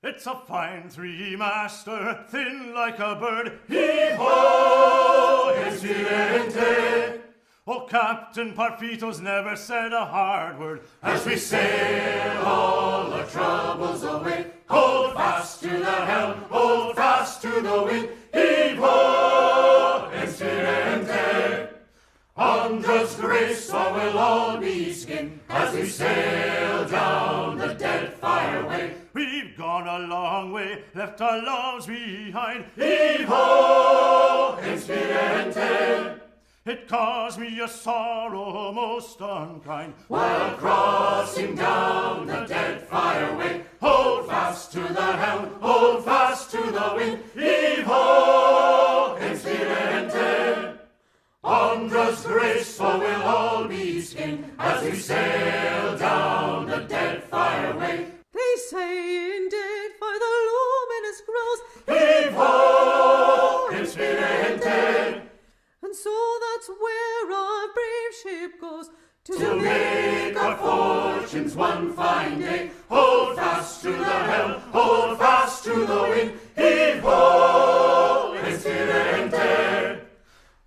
It's a fine three-master, thin like a bird. Heave-ho, incidente. Oh, Captain Parfitos never said a hard word. As we sail all our troubles away, hold fast to the helm, hold fast to the wind. Heave-ho, incidente. Andra's grace, or we'll all be skinned as we sail down the dead fire way. We've gone a long way, left our loves behind. Heave-ho, incidente. It caused me a sorrow most unkind. While crossing down the dead fire way, hold fast to the helm, hold fast to the wind. Heave-ho, incidente. Andra's grace, or we'll all be skinned as we sail down the dead fire way. They say indeed for the luminous grows. Heave-ho, incidente. And so that's where our brave ship goes To make our fortunes one fine day. Hold fast to the helm, hold fast to the wind. Heave-ho, incidente.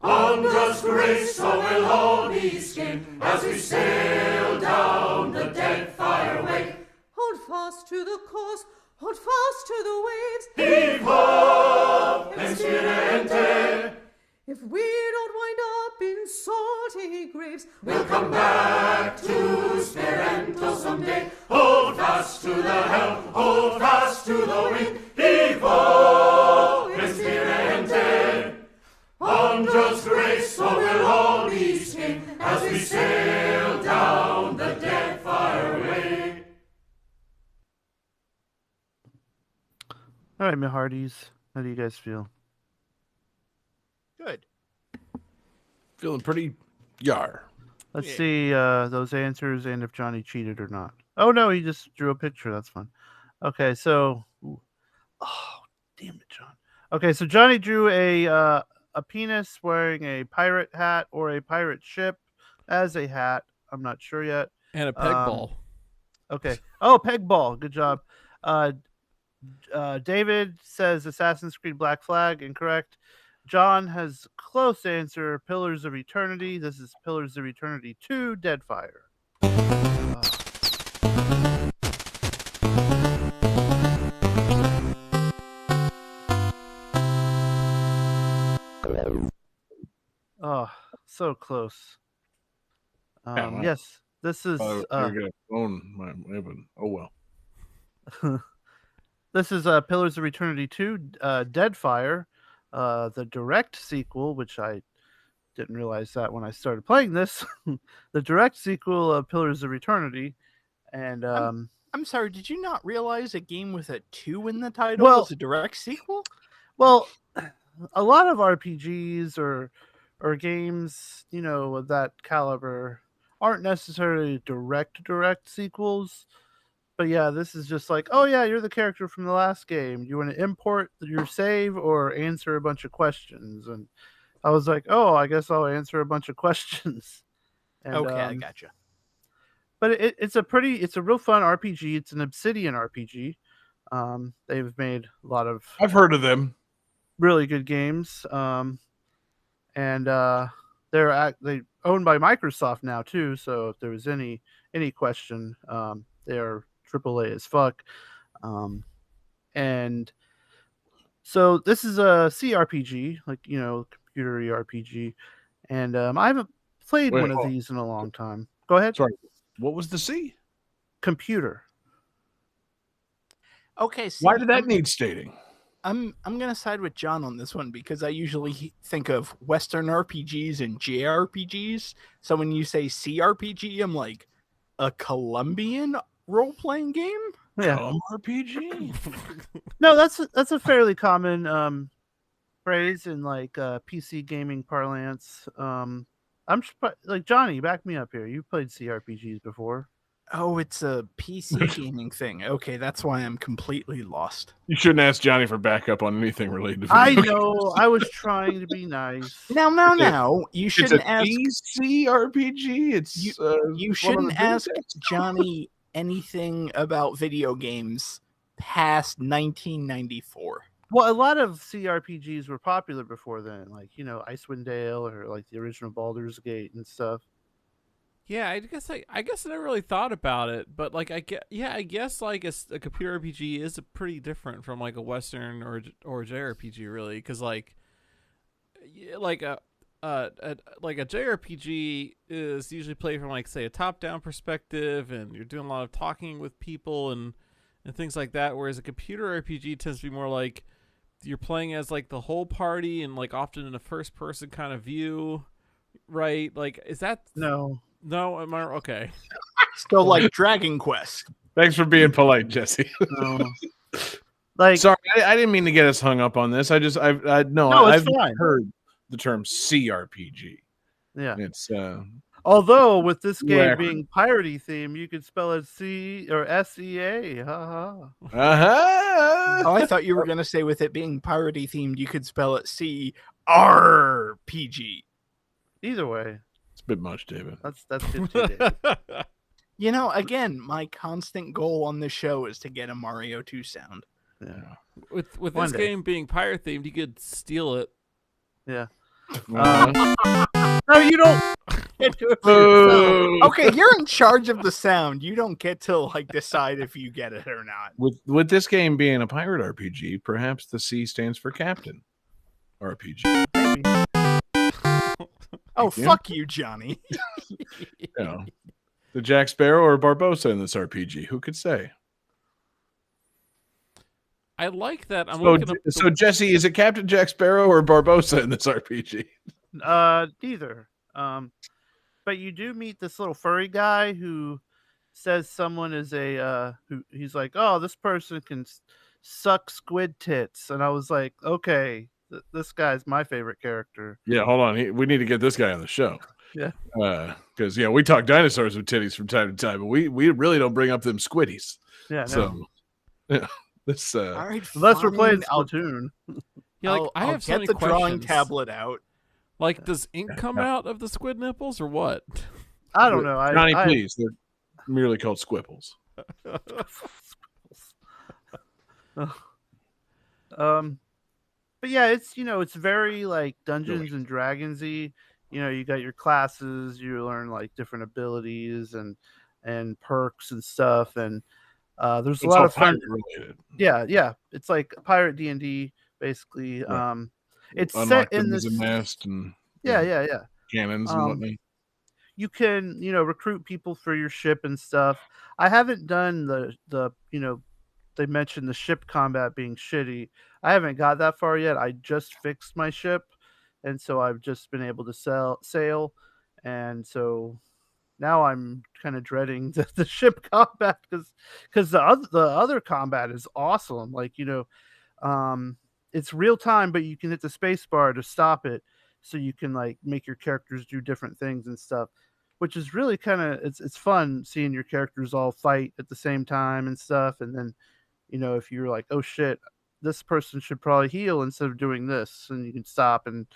Andra's grace, or we'll all be skinned as we sail down the dead fire way. Hold fast to the coast, hold fast to the waves. Heave-ho, incidente. If we don't wind up in salty graves, We'll come back to Sperento someday. Hold fast to the helm, hold fast to the wind. Heave-ho, incidente. Andra's grace, or we'll all be skinned as we sail down the dead fire way. All right, my hearties. How do you guys feel? Good. Feeling pretty yar. Let's Yeah. see those answers and if Johnny cheated or not. Oh, no, he just drew a picture. That's fun. Okay, so... Oh, damn it, John. Okay, so Johnny drew a penis wearing a pirate hat or a pirate ship as a hat. I'm not sure yet. And a peg ball. Okay. Oh, peg ball. Good job. David says Assassin's Creed Black Flag. Incorrect. John has close answer. Pillars of Eternity. This is Pillars of Eternity 2. Deadfire. Oh, so close. well. Yes, this is You're gonna phone my Evan. Oh well. this is Pillars of Eternity 2, Deadfire, the direct sequel, which I didn't realize that when I started playing this. The direct sequel of Pillars of Eternity, and I'm sorry, did you not realize a game with a 2 in the title Well- was a direct sequel? well, a lot of RPGs or games, you know, of that caliber aren't necessarily direct sequels. But yeah, this is just like, oh yeah, you're the character from the last game. You want to import your save or answer a bunch of questions? And I was like, oh, I guess I'll answer a bunch of questions. And, Okay, I gotcha. But it's a real fun RPG. It's an Obsidian RPG. They've made a lot of I've heard of them. really good games. And they owned by Microsoft now too. So if there was any question, they're AAA as fuck. And so this is a CRPG, like, you know, computer RPG. And I haven't played Wait, one of hold on. these in a long time. Go ahead. Sorry. What was the C? Computer. Okay, see, Why did that need stating? I'm gonna side with John on this one because I usually think of Western RPGs and JRPGs. So when you say CRPG, I'm like a Colombian role-playing game. Yeah. RPG. No, that's a fairly common phrase in like PC gaming parlance. Like Johnny, back me up here. You've played CRPGs before. Oh, it's a PC gaming thing. Okay, that's why I'm completely lost. You shouldn't ask Johnny for backup on anything related to I video games. know. I was trying to be nice. Now, you It's shouldn't a ask. PC RPG. It's You one of shouldn't the ask biggest. Johnny anything about video games past 1994. Well, a lot of CRPGs were popular before then, like Icewind Dale or like the original Baldur's Gate and stuff. Yeah, I guess I never really thought about it, but like I guess like a computer RPG is pretty different from like a Western or JRPG really, because like a JRPG is usually played from like say a top down perspective, and you're doing a lot of talking with people and things like that, whereas a computer RPG tends to be more like you're playing as like the whole party and like often in a first person kind of view, right? Like is that No. No, am I okay? So like Dragon Quest. Thanks for being polite, Jesse. No. Like, Sorry, I didn't mean to get us hung up on this. I've it's fine. heard the term CRPG. Yeah. It's Although with this game Where- being piratey theme, you could spell it C or SEA. Ha ha. Oh, I thought you were gonna say with it being piratey themed, you could spell it CRPG. Either way, it's a bit much, David. that's good too. Dave. You know, again, my constant goal on this show is to get a Mario 2 sound. Yeah. With One this day. game being pirate themed, you could steal it. Yeah. Uh, No, you don't. Get to it for yourself. boo. Okay, you're in charge of the sound. You don't get to like decide if you get it or not. With this game being a pirate RPG, perhaps the C stands for Captain RPG. Maybe. Oh, you. fuck you, Johnny. You know, the Jack Sparrow or Barbossa in this RPG. Who could say? I like that. I'm So, looking up. so Jesse, is it Captain Jack Sparrow or Barbossa in this RPG? Neither. But you do meet this little furry guy who says someone is who he's like, oh, this person can suck squid tits, and I was like, okay, this guy's my favorite character. Yeah, hold on. We need to get this guy on the show. Yeah. Because we talk dinosaurs with titties from time to time, but we really don't bring up them squiddies. Yeah. No. So, yeah, this All right, Unless we're playing fine, Splatoon. Yeah, like, I I'll have so get many the drawing questions. tablet out. Like, does ink come out of the squid nipples or what? I don't know. Johnny, I please. They're merely called squipples. But yeah, it's very like Dungeons and Dragonsy. You got your classes, you learn like different abilities and perks and stuff, and there's a lot of fun. Related. Yeah, it's like Pirate D&D basically. Right. It's Unlock set in them as this. a mast and Yeah. cannons and whatnot. You can recruit people for your ship and stuff. I haven't done the they mentioned the ship combat being shitty. I haven't got that far yet. I just fixed my ship, and so I've just been able to sail, and so now I'm kind of dreading the ship combat because the other combat is awesome. Like it's real time, but you can hit the space bar to stop it, so you can like make your characters do different things and stuff, which is really kind of it's fun seeing your characters all fight at the same time and stuff. And then if you're like, oh shit, this person should probably heal instead of doing this, and you can stop and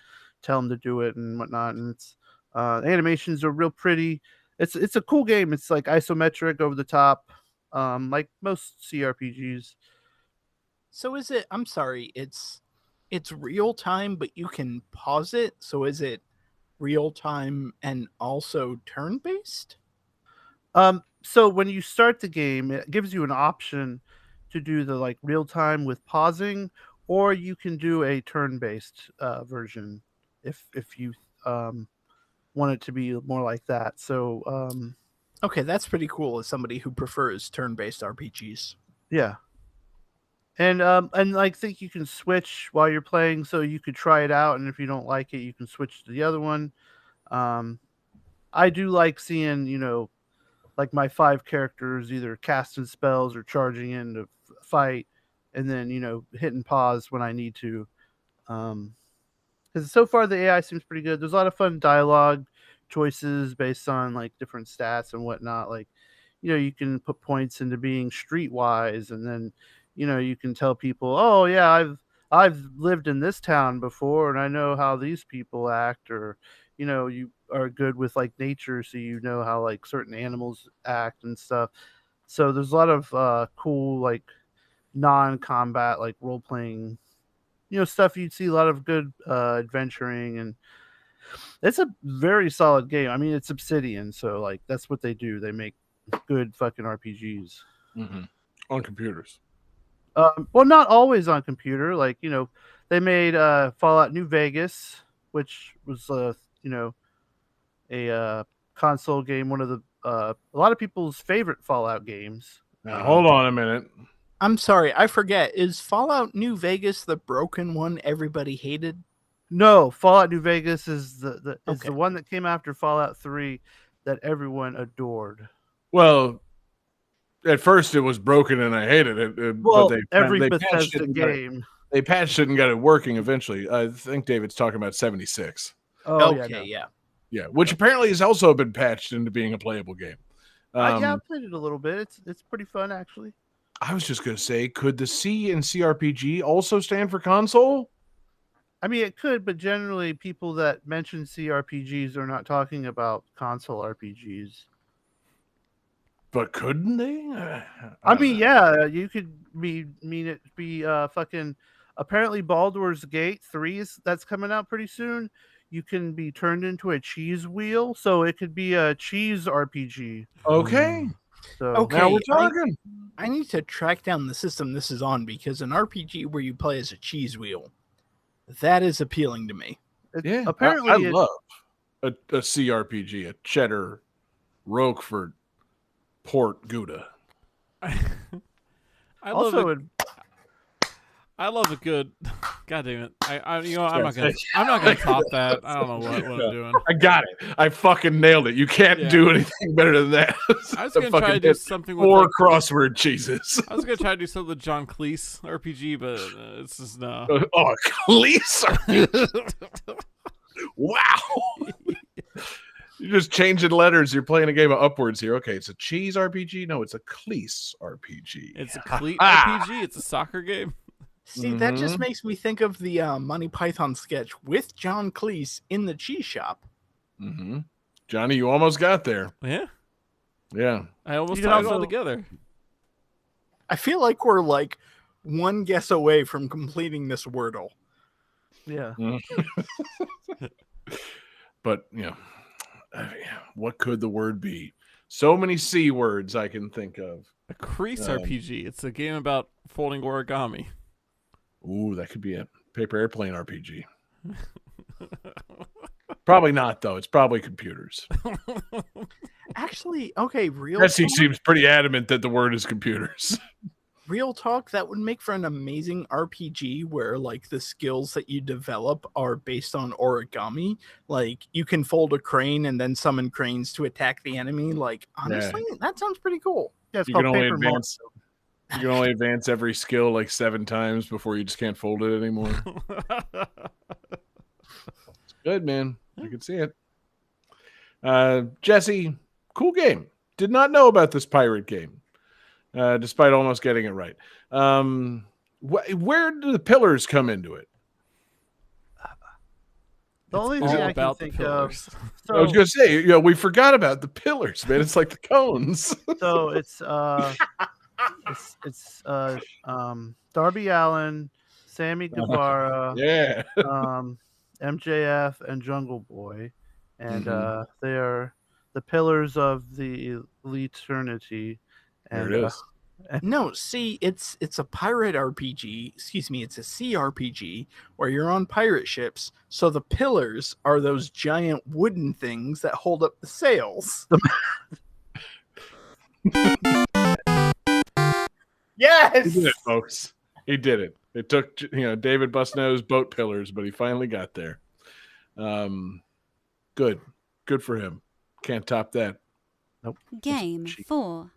tell them to do it and whatnot. And it's the animations are real pretty. It's a cool game. It's like isometric, over the top, like most CRPGs. So is it? I'm sorry. It's real time, but you can pause it. So is it real time and also turn based? So when you start the game, it gives you an option to do the like real time with pausing, or you can do a turn based version if you want it to be more like that. So Okay, that's pretty cool as somebody who prefers turn based RPGs. yeah. And I think you can switch while you're playing, so you could try it out, and if you don't like it, you can switch to the other one. I do like seeing, like my 5 characters either casting spells or charging in to fight, and then hitting pause when I need to. Because so far the AI seems pretty good. There's a lot of fun dialogue choices based on like different stats and whatnot. Like, you can put points into being streetwise, and then you can tell people, oh yeah, I've lived in this town before, and I know how these people act, or you are good with like nature, so you know how like certain animals act and stuff. So there's a lot of cool like non-combat like role playing stuff. You'd see a lot of good adventuring, and it's a very solid game. I mean, it's Obsidian, so like that's what they do. They make good fucking RPGs on computers. Well, not always on computer. Like they made Fallout New Vegas, which was a console game, one of the a lot of people's favorite Fallout games. Now, hold on a minute. I'm sorry, I forget. Is Fallout New Vegas the broken one everybody hated? No, Fallout New Vegas is the Okay. one that came after Fallout 3 that everyone adored. Well, at first it was broken and I hated it. Well, but every they patched Bethesda it and got it- game. They patched it and got it working eventually. I think David's talking about 76. Oh, okay, no. yeah. Yeah, which apparently has also been patched into being a playable game. Yeah, I played it a little bit. It's pretty fun, actually. I was just going to say, could the C in CRPG also stand for console? I mean, it could, but generally people that mention CRPGs are not talking about console RPGs. But couldn't they? I mean, yeah, you could be fucking. Apparently, Baldur's Gate 3 that's coming out pretty soon. You can be turned into a cheese wheel, so it could be a cheese RPG. Okay. So Okay. Now we're talking. I need to track down the system this is on, because an RPG where you play as a cheese wheel, that is appealing to me. Yeah. apparently I it- love a CRPG, a cheddar Roquefort Port Gouda. I love also it. I love a good. God damn it! I'm not gonna top that. I don't know what I'm doing. I got it. I fucking nailed it. You can't Yeah. do anything better than that. I was gonna try to do something with 4 like, crossword cheeses. I was gonna try to do something with John Cleese RPG, but it's just no. Oh, Cleese. Wow. You're just changing letters. You're playing a game of upwards here. Okay, it's a cheese RPG. No, it's a Cleese RPG. It's a cleat RPG. It's a soccer game. See, that just makes me think of the Monty Python sketch with John Cleese in the cheese shop. Mm-hmm. Johnny, you almost got there. Yeah, Yeah. I almost You can tied it all also- together. I feel like we're like one guess away from completing this Wordle. yeah. But, what could the word be? So many C words I can think of. A crease RPG. It's a game about folding origami. Ooh, that could be a paper airplane RPG. Probably not, though. It's probably computers. Actually, okay, real Jesse talk, seems pretty adamant that the word is computers. real talk, that would make for an amazing RPG where like the skills that you develop are based on origami. Like you can fold a crane and then summon cranes to attack the enemy. Like honestly, that sounds pretty cool. Yeah, it's You called can only Paper Mario. advance. You can only advance every skill like 7 times before you just can't fold it anymore. Good, man. I can see it. Jesse, cool game. Did not know about this pirate game, despite almost getting it right. Where do the pillars come into it? The only All thing I can about the think pillars. of. I was going to say, we forgot about the pillars, man. It's like the cones. So it's Darby Allin, Sammy Guevara, Yeah. MJF, and Jungle Boy, and Mhm. they are the pillars of the eternity. There And it is. No, see, it's a pirate RPG. Excuse me, it's a CRPG where you're on pirate ships. So the pillars are those giant wooden things that hold up the sails. He Yes. did it, folks. He did it. It took David Busnose boat pillars, but he finally got there. Good for him. Can't top that. Nope. Game 4.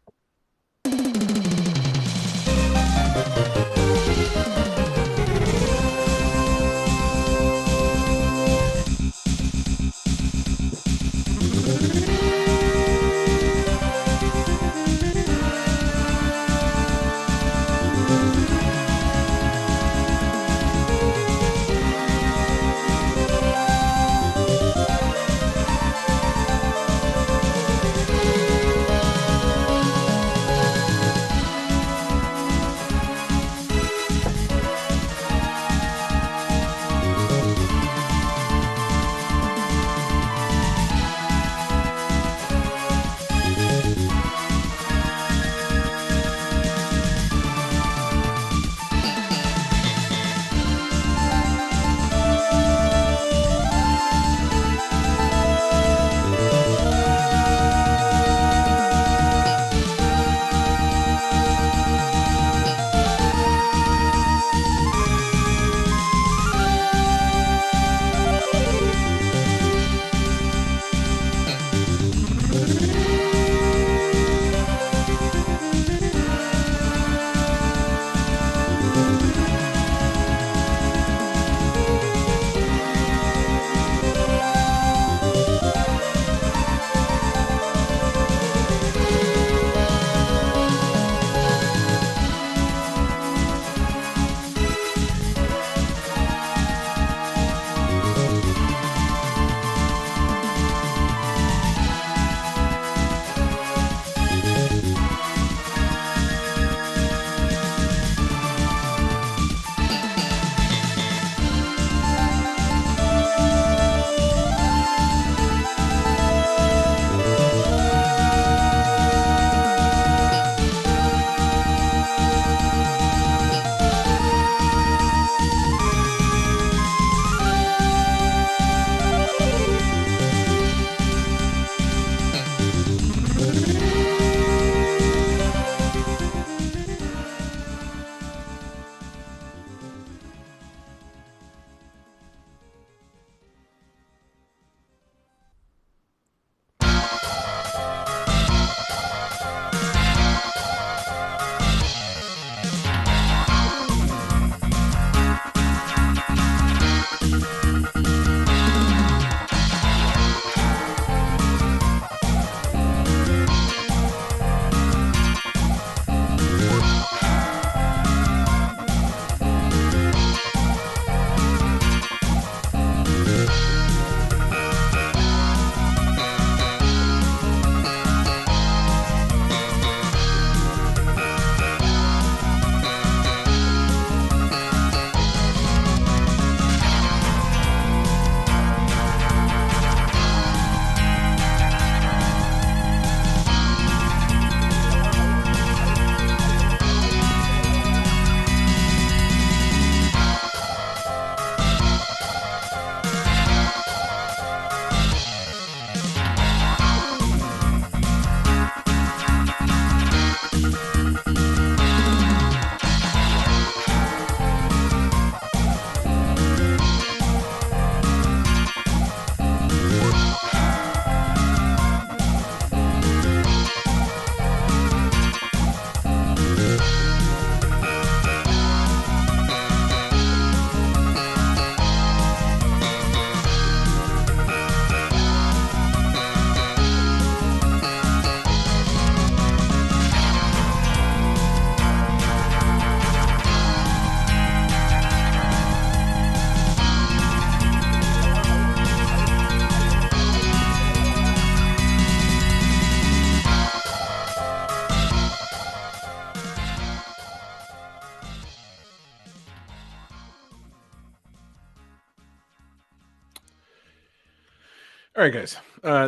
All right, guys.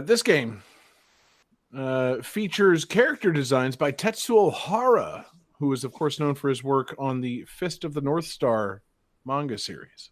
This game features character designs by Tetsuo Hara, who is, of course, known for his work on the Fist of the North Star manga series.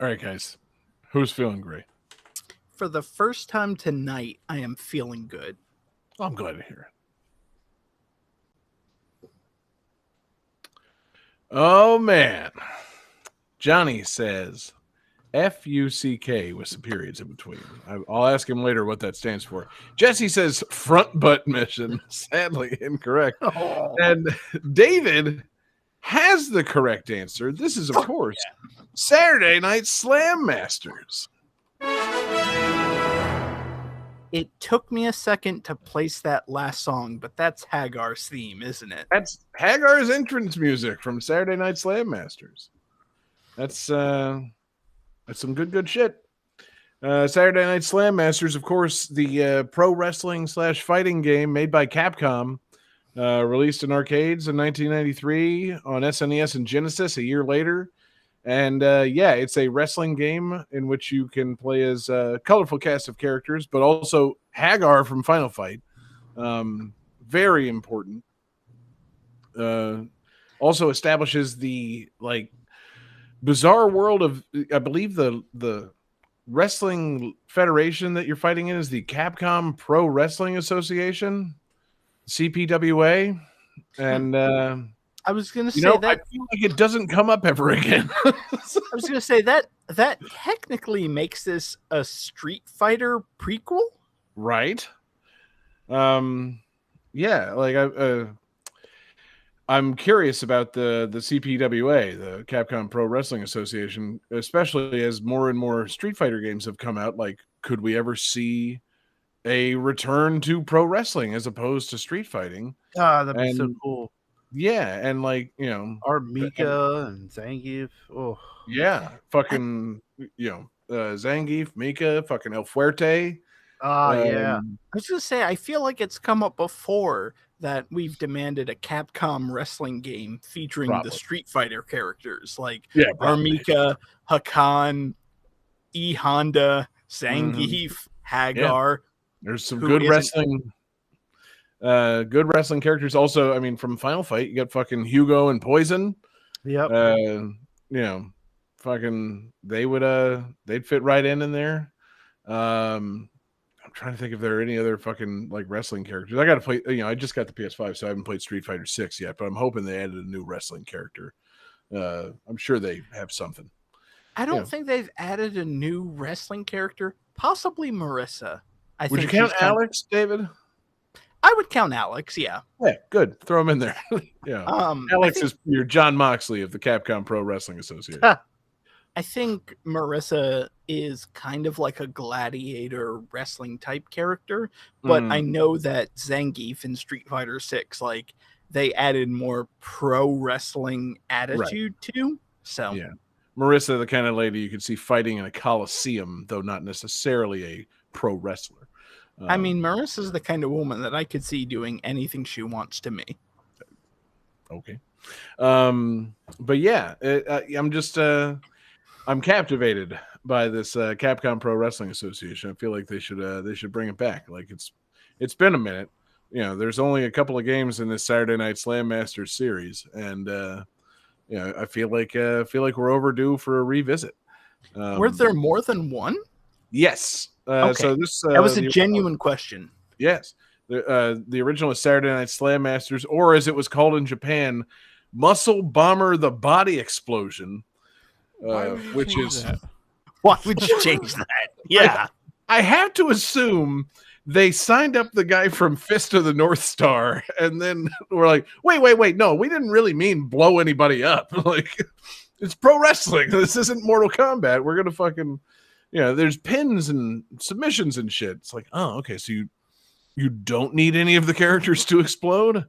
All right, guys. Who's feeling great? For the first time tonight, I am feeling good. I'm glad to hear it. Oh, man. Johnny says FUCK with some periods in between. I'll ask him later what that stands for. Jesse says front butt mission. Sadly incorrect. Oh. And David has the correct answer. This is, of course, Saturday Night Slam Masters. It took me a second to place that last song, but that's Hagar's theme, isn't it? That's Hagar's entrance music from Saturday Night Slam Masters. That's some good shit. Saturday Night Slam Masters, of course, the pro wrestling / fighting game made by Capcom, released in arcades in 1993 on SNES and Genesis a year later. And it's a wrestling game in which you can play as a colorful cast of characters, but also Hagar from Final Fight. Very important. Also establishes the bizarre world of, I believe the wrestling federation that you're fighting in is the Capcom Pro Wrestling Association, CPWA. And I was going to say I that. feel like it doesn't come up ever again. I was going to say that technically makes this a Street Fighter prequel, right? I'm curious about the CPWA, the Capcom Pro Wrestling Association, especially as more and more Street Fighter games have come out. Like, could we ever see a return to pro wrestling as opposed to street fighting? Ah, that'd be so cool. Yeah, and Or Mika and Zangief. Oh, yeah, fucking Zangief, Mika, fucking El Fuerte. yeah. I was going to say, I feel like it's come up before that we've demanded a Capcom wrestling game featuring the Street Fighter characters like Armika, Hakan, E Honda, Zangief, Hagar. There's some good wrestling. Good wrestling characters. Also, I mean, from Final Fight, you got fucking Hugo and Poison. Yep. Fucking they'd fit right in there. I'm trying to think if there are any other fucking wrestling characters. I got to play. I just got the PS5, so I haven't played Street Fighter 6 yet. But I'm hoping they added a new wrestling character. I'm sure they have something. I don't think they've added a new wrestling character. Possibly Marissa. Would you count Alex, David? I would count Alex, yeah. Yeah, good. Throw him in there. Yeah. Alex is your John Moxley of the Capcom Pro Wrestling Association. I think Marissa is kind of like a gladiator wrestling type character, but I know that Zangief in Street Fighter 6, they added more pro wrestling attitude to. So yeah. Marissa, the kind of lady you could see fighting in a coliseum, though not necessarily a pro wrestler. I mean, Marissa's the kind of woman that I could see doing anything she wants to me. Okay. But yeah, I'm captivated by this Capcom Pro Wrestling Association. I feel like they should bring it back. It's been a minute. There's only a couple of games in this Saturday Night Slam Masters series, and I feel like we're overdue for a revisit. Were there more than one? Yes. Okay. So this that was a genuine question. Yes. The original is Saturday Night Slam Masters, or as it was called in Japan, Muscle Bomber: The Body Explosion, which is that? Why would you change that? Yeah. I have to assume they signed up the guy from Fist of the North Star, and then we're like, wait, no, we didn't really mean blow anybody up. It's pro wrestling. This isn't Mortal Kombat. We're gonna fucking there's pins and submissions and shit. It's like, oh, okay, so you don't need any of the characters to explode?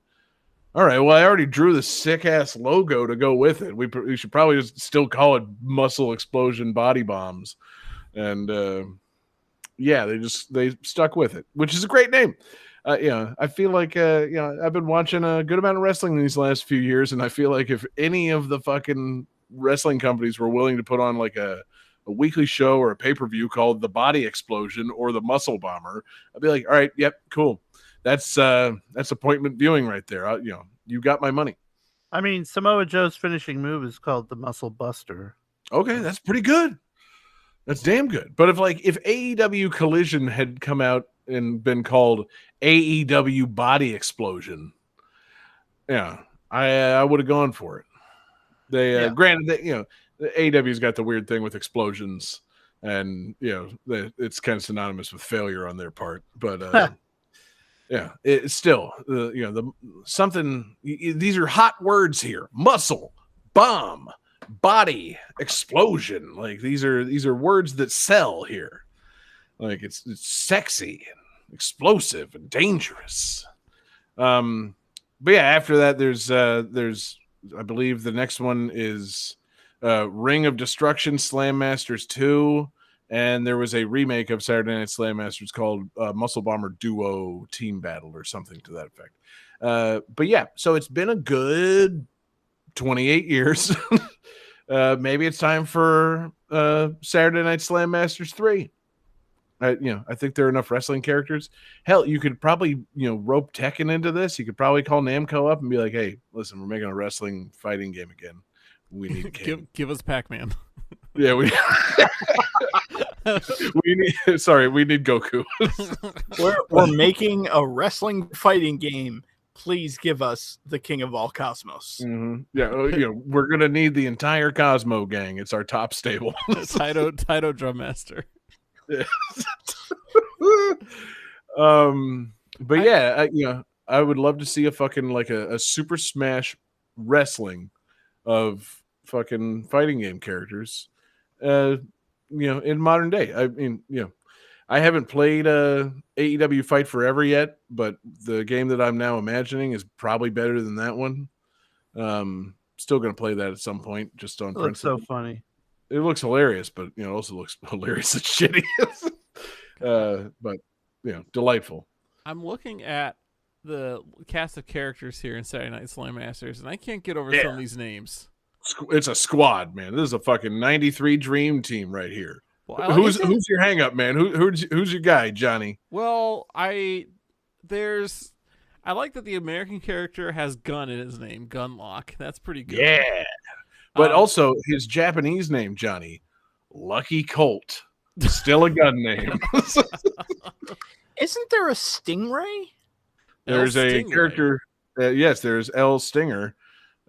All right, well, I already drew the sick-ass logo to go with it. We should probably just still call it Muscle Explosion Body Bombs. And, they stuck with it, which is a great name. I feel like, I've been watching a good amount of wrestling these last few years, and I feel like if any of the fucking wrestling companies were willing to put on a weekly show or a pay-per-view called The Body Explosion or The Muscle Bomber, I'd be like, all right, yep, cool. That's appointment viewing right there. You got my money. I mean, Samoa Joe's finishing move is called the Muscle Buster. Okay, that's pretty good. That's damn good. But if AEW Collision had come out and been called AEW Body Explosion, yeah, I would have gone for it. They granted that the AEW's got the weird thing with explosions, and it's kind of synonymous with failure on their part. But yeah, it's still something. These are hot words here: muscle, bomb, body, explosion. Like these are words that sell here. Like it's sexy, and explosive, and dangerous. But yeah, after that, there's I believe the next one is Ring of Destruction Slam Masters 2, and there was a remake of Saturday Night Slam Masters called Muscle Bomber Duo Team Battle or something to that effect. But yeah, so it's been a good 28 years. Maybe it's time for Saturday Night Slam Masters 3. I think there are enough wrestling characters. Hell, you could probably, rope Tekken into this. You could probably call Namco up and be like, "Hey, listen, we're making a wrestling fighting game again. We need give us Pac-Man." Yeah, we need Goku. We're making a wrestling fighting game. Please give us the King of all Cosmos. Mm-hmm. Yeah, we're gonna need the entire Cosmo gang. It's our top stable. Taito Drum Master. Yeah. But yeah, I would love to see a fucking a Super Smash wrestling of fucking fighting game characters, in modern day. I mean, I haven't played AEW Fight Forever yet, but the game that I'm now imagining is probably better than that one. Still gonna play that at some point, just on principle. Looks so funny. It looks hilarious, but it also looks hilarious and shitty. But delightful. I'm looking at the cast of characters here in Saturday Night Slam Masters, and I can't get over some of these names. It's a squad, man. This is a fucking 93 dream team right here. Well, who's your hang up, man? Who's your guy, Johnny? Well, I like that the American character has gun in his name, Gunlock. That's pretty good. Yeah. But also his Japanese name, Johnny, Lucky Colt. Still a gun name. Isn't there a Stingray? There's a character. Yes, there's L Stinger.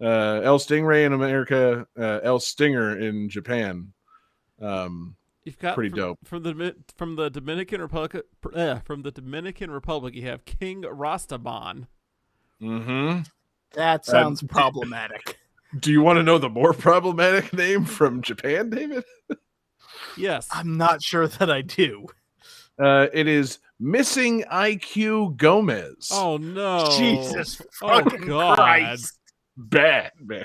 L Stingray in America, L Stinger in Japan. You've got pretty dope. From the Dominican Republic. From the Dominican Republic, you have King Rastaban. Mm-hmm. That sounds problematic. Do you want to know the more problematic name from Japan, David? Yes. I'm not sure that I do. It is Missing IQ Gomez. Oh, no. Jesus fucking God. Christ. Bad, man.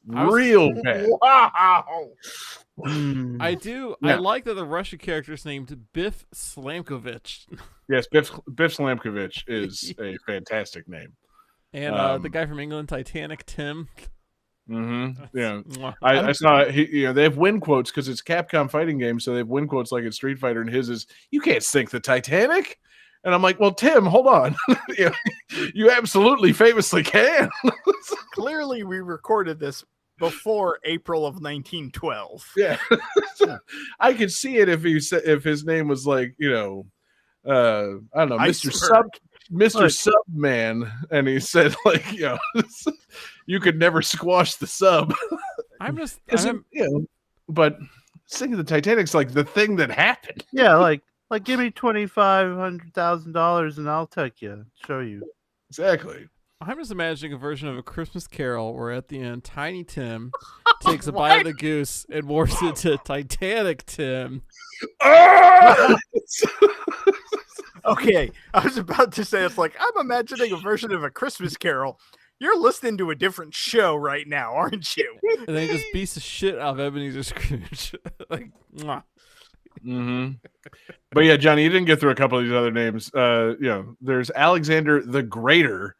Real bad. Wow. I do. Yeah. I like that the Russian character is named Biff Slamkovich. Yes, Biff Slamkovich is a fantastic name. And the guy from England, Titanic, Tim. Mm-hmm. Yeah, I saw they have win quotes because it's Capcom fighting game, so they have win quotes like in Street Fighter, and his is "You can't sink the Titanic," and I'm like, "Well, Tim, hold on, you absolutely famously can." Clearly, we recorded this before April of 1912. Yeah, I could see it if his name was like I don't know, Mr. Subman, and he said you could never squash the sub. But sinking the Titanic's like the thing that happened. Yeah, like give me $2,500,000 and I'll take you, show you. Exactly. I'm just imagining a version of A Christmas Carol where at the end Tiny Tim takes a bite of the goose and morphs into Titanic Tim. Okay, I was about to say, it's like, I'm imagining a version of A Christmas Carol. You're listening to a different show right now, aren't you? And then he just beats the shit out of Ebenezer Scrooge. Like, mwah. Mm-hmm. But yeah, Johnny, you didn't get through a couple of these other names. There's Alexander the Greater,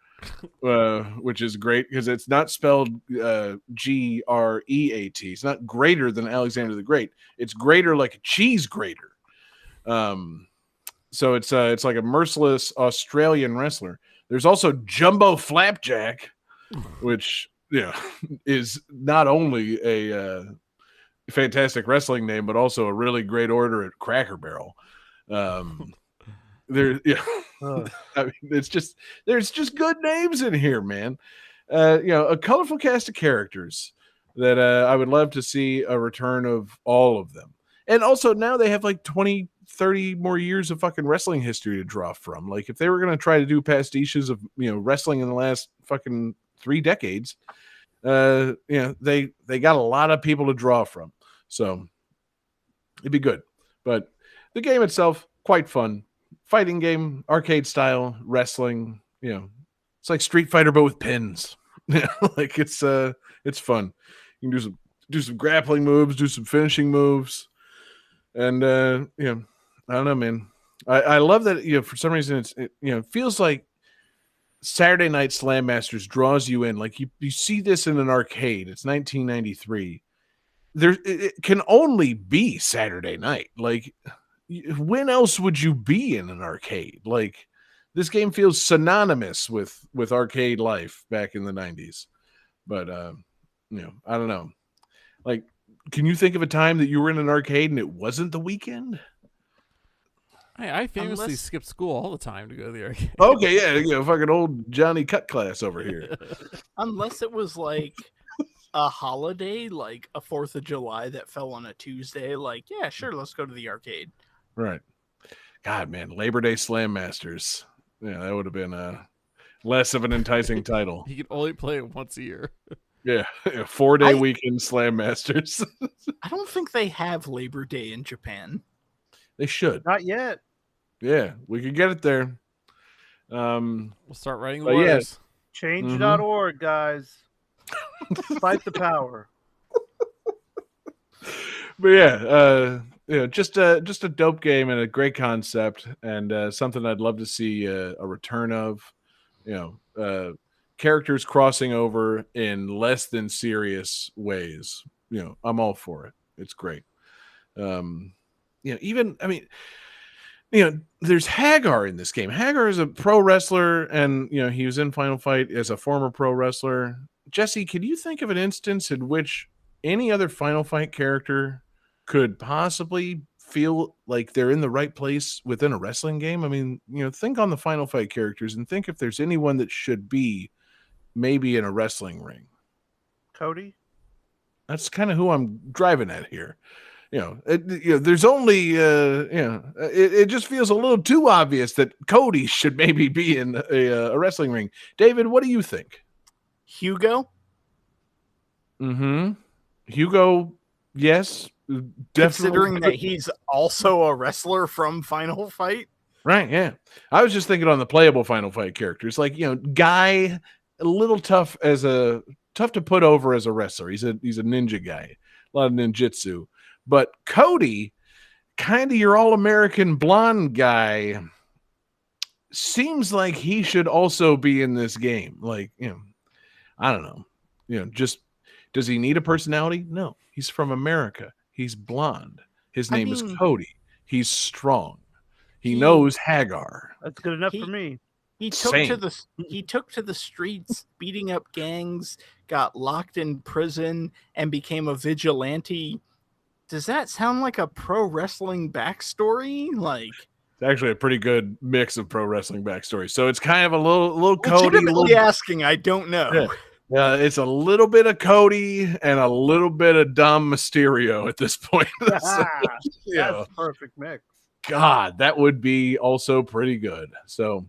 which is great because it's not spelled Great. It's not greater than Alexander the Great. It's greater like a cheese grater. So it's like a merciless Australian wrestler. There's also Jumbo Flapjack, which is not only a fantastic wrestling name, but also a really great order at Cracker Barrel. There, yeah, I mean, there's just good names in here, man. A colorful cast of characters that I would love to see a return of all of them. And also now they have like 20, 30 more years of fucking wrestling history to draw from. Like if they were going to try to do pastiches of, wrestling in the last fucking 3 decades, they got a lot of people to draw from. So it'd be good. But the game itself, quite fun. Fighting game, arcade style, wrestling, it's like Street Fighter, but with pins. Like it's fun. You can do some grappling moves, do some finishing moves. And I don't know, man. I love that, for some reason it feels like Saturday Night Slam Masters draws you in. Like you see this in an arcade. It's 1993. It can only be Saturday night. Like when else would you be in an arcade? Like this game feels synonymous with arcade life back in the 90s. But I don't know. Like, can you think of a time that you were in an arcade and it wasn't the weekend? I famously skip school all the time to go to the arcade. Okay, yeah, fucking old Johnny Cut Class over here. Unless it was like a holiday, like a 4th of July that fell on a Tuesday, like, yeah, sure, let's go to the arcade. Right. God, man, Labor Day Slam Masters. Yeah, that would have been less of an enticing title. You could only play it once a year. Yeah, 4-day weekend Slam Masters. I don't think they have Labor Day in Japan. They should. Not yet. Yeah, we could get it there. We'll start writing the letters. Change.org, guys. Fight the power. But yeah, just a dope game and a great concept, and something I'd love to see a return of. Characters crossing over in less than serious ways. I'm all for it. It's great. There's Hagar in this game. Hagar is a pro wrestler, and he was in Final Fight as a former pro wrestler. Jesse, can you think of an instance in which any other Final Fight character could possibly feel like they're in the right place within a wrestling game? I mean, think on the Final Fight characters and think if there's anyone that should be maybe in a wrestling ring. Cody? That's kind of who I'm driving at here. There's only, it just feels a little too obvious that Cody should maybe be in a wrestling ring. David, what do you think? Hugo? Mm-hmm. Hugo, yes. Definitely. Considering that he's also a wrestler from Final Fight? Right, yeah. I was just thinking on the playable Final Fight characters. Like, Guy, a little tough to put over as a wrestler. He's a ninja guy. A lot of ninjutsu. But Cody, kind of your all-American blonde guy, seems like he should also be in this game. Like, I don't know. Just, does he need a personality? No. He's from America. He's blonde. His name is Cody. He's strong. He knows Hagar. That's good enough for me. He took to the streets, beating up gangs, got locked in prison, and became a vigilante. Does that sound like a pro wrestling backstory? Like, it's actually a pretty good mix of pro wrestling backstory. So it's kind of a little Cody. Legitimately asking, I don't know. Yeah, it's a little bit of Cody and a little bit of Dom Mysterio at this point. That's a perfect mix. God, that would be also pretty good. So,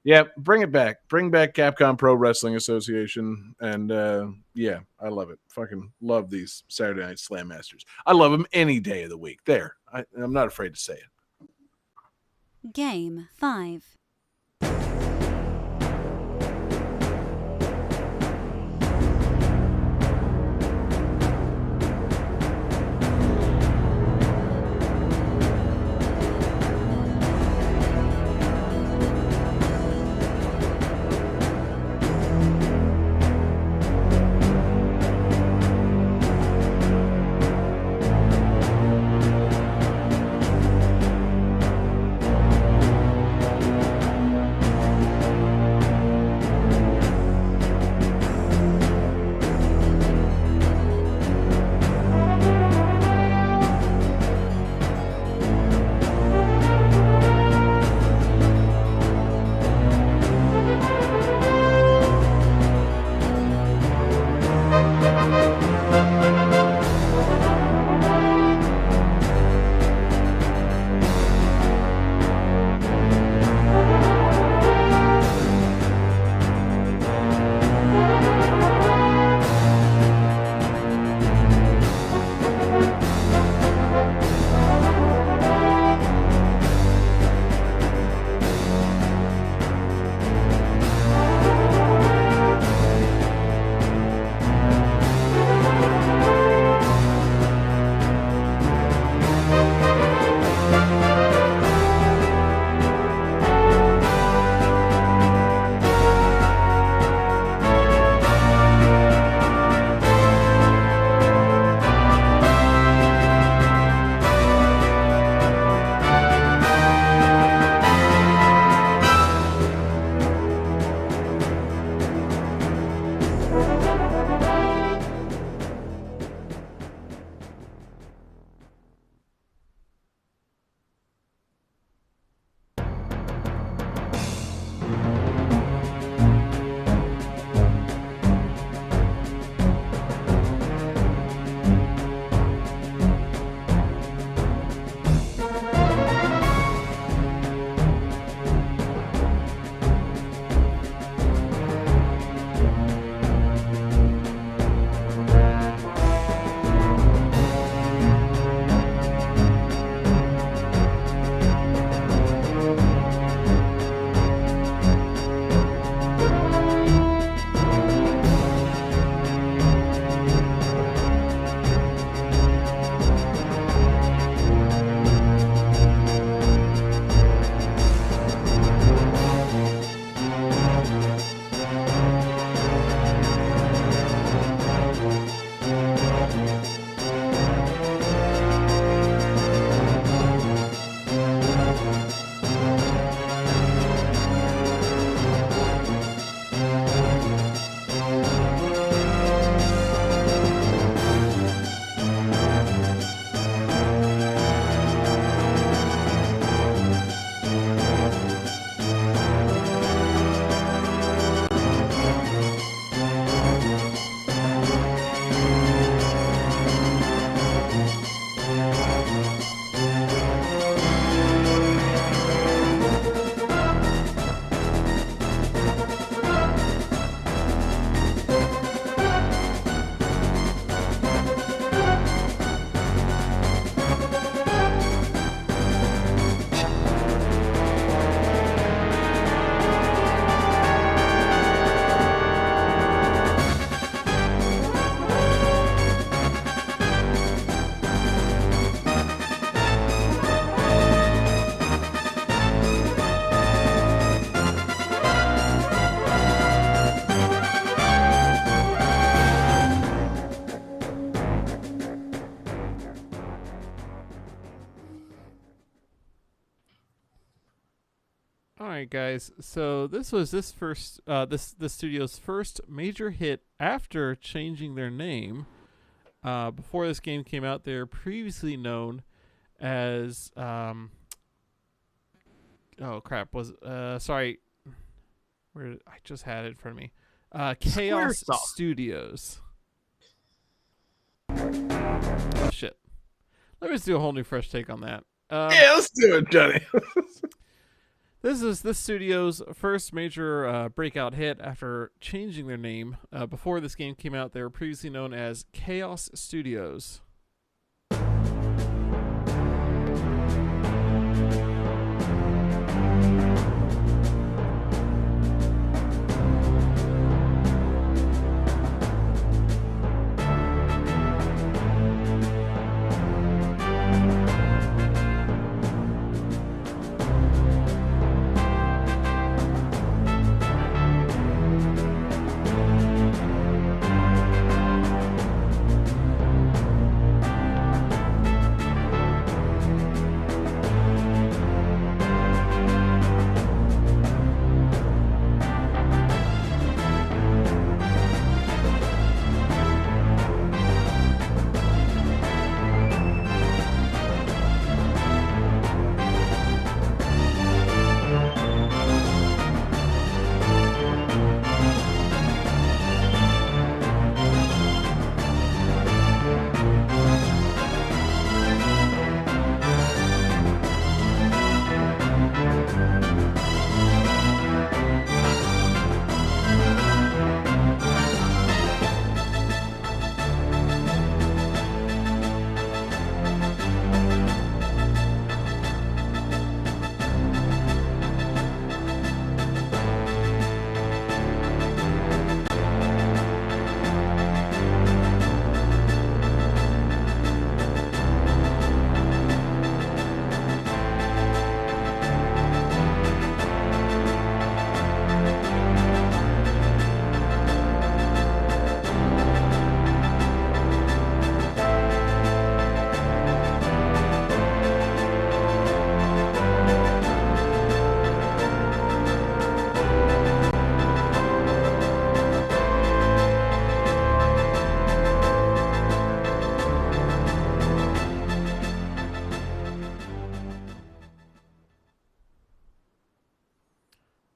yeah, bring it back. Bring back Capcom Pro Wrestling Association. And, I love it. Fucking love these Saturday Night Slam Masters. I love them any day of the week. I'm not afraid to say it. Game 5. right, guys. So this was this studio's first major hit after changing their name. Before this game came out, they were previously known as oh crap, was sorry. Where I just had it in front of me. Chaos Squaresoft. Studios. Oh shit. Let me just do a whole new fresh take on that. Yeah, let's do it, Johnny. This is this studio's first major breakout hit after changing their name. Before this game came out, they were previously known as Chaos Studios.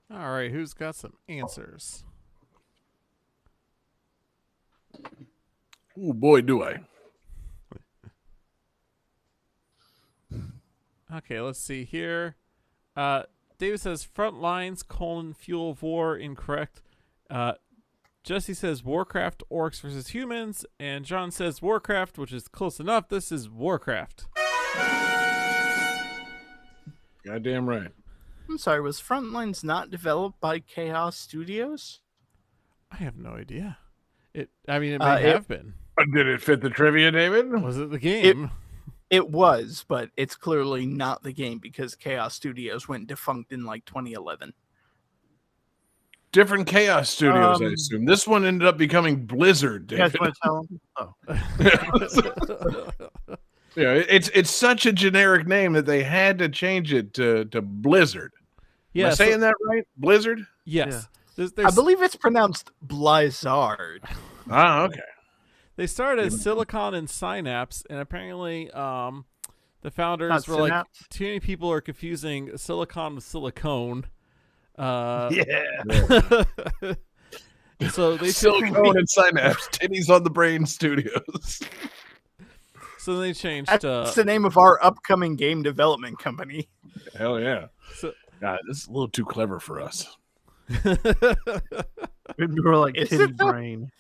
All right, who's got some answers? Oh boy, do I. Okay, let's see here. David says front lines, fuel of war, incorrect. Jesse says Warcraft, orcs versus humans. And John says Warcraft, which is close enough. This is Warcraft. Goddamn right. I'm sorry, was Frontlines not developed by Chaos Studios? I have no idea. It may have been. Did it fit the trivia, David? Was it the game? It was, but it's clearly not the game because Chaos Studios went defunct in like 2011. Different Chaos Studios, I assume. This one ended up becoming Blizzard, You guys David. want to tell them? Oh. Yeah, it's such a generic name that they had to change it to Blizzard. Yeah, Am I saying that right? Blizzard? Yes. Yeah. I believe it's pronounced Blizzard. Ah, okay. They started as Silicon and Synapse, and apparently the founders Not were like, Synapse? too many people are confusing silicon with silicone. Yeah. So they Silicone and Synapse, Titties on the Brain Studios. So they changed. That's the name of our upcoming game development company. Hell yeah. So- God, this is a little too clever for us. We were like Is Titty it though? Brain.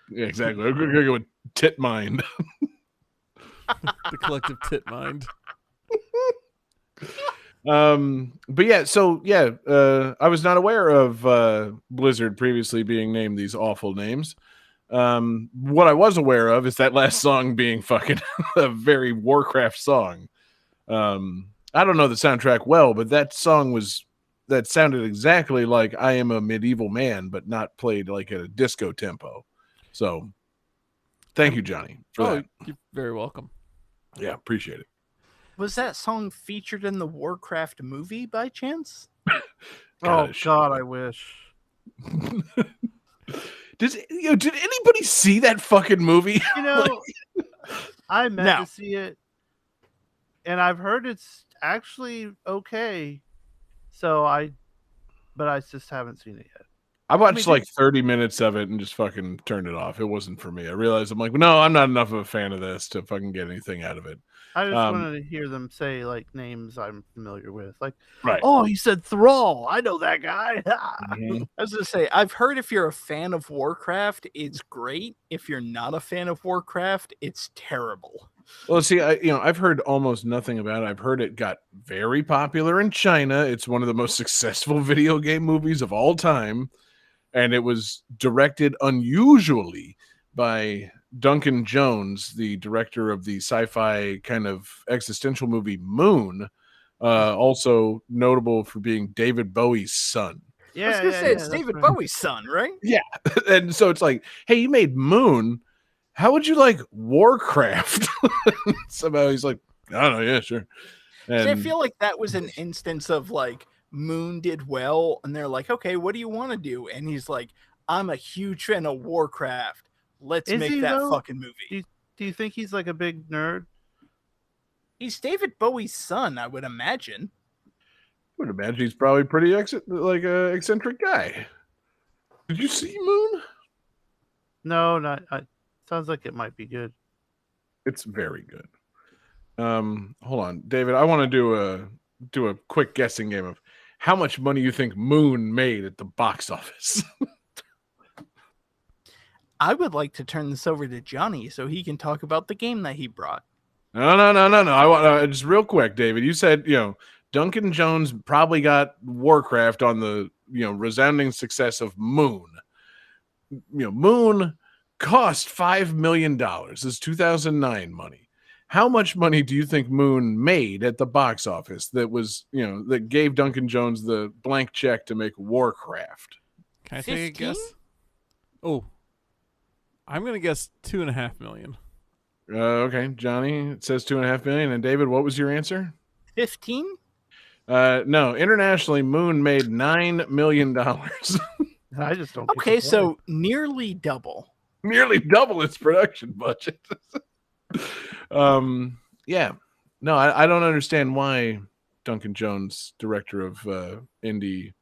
Yeah, exactly. We're going to go with Tit Mind. the collective tit mind. But yeah, so yeah, I was not aware of Blizzard previously being named these awful names. What I was aware of is that last song being fucking a very Warcraft song. I don't know the soundtrack well, but that song that sounded exactly like I Am a Medieval Man, but not played like at a disco tempo. So thank you, Johnny, for that. You're very welcome. Yeah, appreciate it. Was that song featured in the Warcraft movie by chance? Oh Gotta God, I wish. did anybody see that fucking movie? You know, I meant No. to see it, and I've heard it's actually okay. But I just haven't seen it yet. I watched mean, like 30 minutes of it and just fucking turned it off. It wasn't for me. I realized I'm like, no, I'm not enough of a fan of this to fucking get anything out of it. I just wanted to hear them say like names I'm familiar with. Like, Right. oh, he said Thrall. I know that guy. Mhm. I was gonna say, I've heard if you're a fan of Warcraft, it's great. If you're not a fan of Warcraft, it's terrible. Well, see, I've heard almost nothing about it. I've heard it got very popular in China. It's one of the most successful video game movies of all time. And it was directed unusually by Duncan Jones, the director of the sci-fi kind of existential movie Moon, also notable for being David Bowie's son. Yeah, I was gonna say it's that's David right. Bowie's son, right? And so it's like, hey, you made Moon. How would you like Warcraft? Somehow he's like, I don't know. Yeah, sure. See, I And feel like that was an instance of like Moon did well, and they're like, okay, what do you want to do? And he's like, I'm a huge fan of Warcraft. Let's Is make he, that though? fucking movie. Do you think he's like a big nerd? He's David Bowie's son, I would imagine. I would imagine he's probably pretty eccentric guy. Did you see Moon? No, not. Sounds like it might be good. It's very good. Hold on, David. I want to do a quick guessing game of how much money you think Moon made at the box office. I would like to turn this over to Johnny so he can talk about the game that he brought. No. I want just real quick, David. You said Duncan Jones probably got Warcraft on the resounding success of Moon. Moon cost $5 million. This is 2009 money. How much money do you think Moon made at the box office that was, that gave Duncan Jones the blank check to make Warcraft? Can I take a 15? guess? Oh, I'm gonna guess $2.5 million. Okay, Johnny, it says 2.5 million. And David, what was your answer? 15? No, internationally, Moon made $9 million. I just don't. get Okay, the so nearly double. Nearly double its production budget. Yeah. No, I don't understand why Duncan Jones, director of indie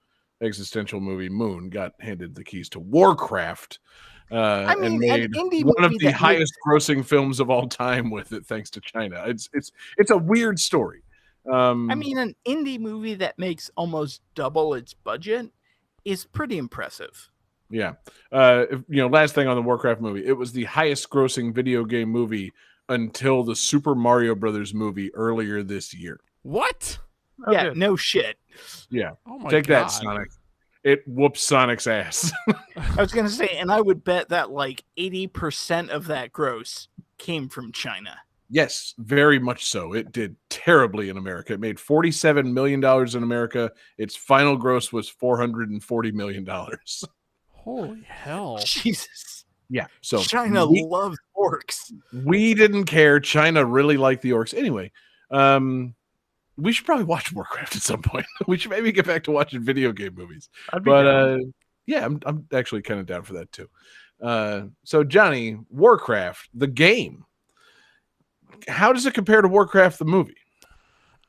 existential movie Moon, got handed the keys to Warcraft. I mean, and an made indie one of movie the that highest grossing films of all time with it, thanks to China. It's a weird story. I mean, an indie movie that makes almost double its budget is pretty impressive. Yeah. Last thing on the Warcraft movie, it was the highest grossing video game movie until the Super Mario Brothers movie earlier this year. What? Oh, Yeah, good. no shit. Yeah. Oh my Take god! that, Sonic. It whoops Sonic's ass. I was going to say, and I would bet that like 80% of that gross came from China. Yes, very much so. It did terribly in America. It made $47 million in America. Its final gross was $440 million. Holy hell! Jesus. Yeah. So China loves orcs. we didn't care. China really liked the orcs. Anyway, we should probably watch Warcraft at some point. We should maybe get back to watching video game movies. I'd be But down. yeah, I'm actually kind of down for that too. So Johnny, Warcraft, the game. How does it compare to Warcraft the movie?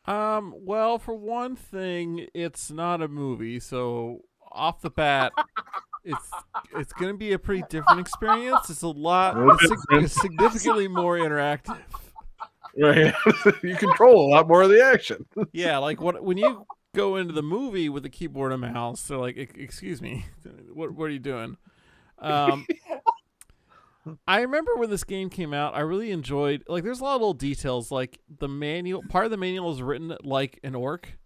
Well, for one thing, it's not a movie, so off the bat, it's going to be a pretty different experience. It's a lot, it's significantly more interactive. Right. You control a lot more of the action. Yeah, like when you go into the movie with a keyboard and mouse, they're like, "Excuse me, what are you doing?" I remember when this game came out, I really enjoyed, like, there's a lot of little details, like the manual. Part of the manual is written like an orc.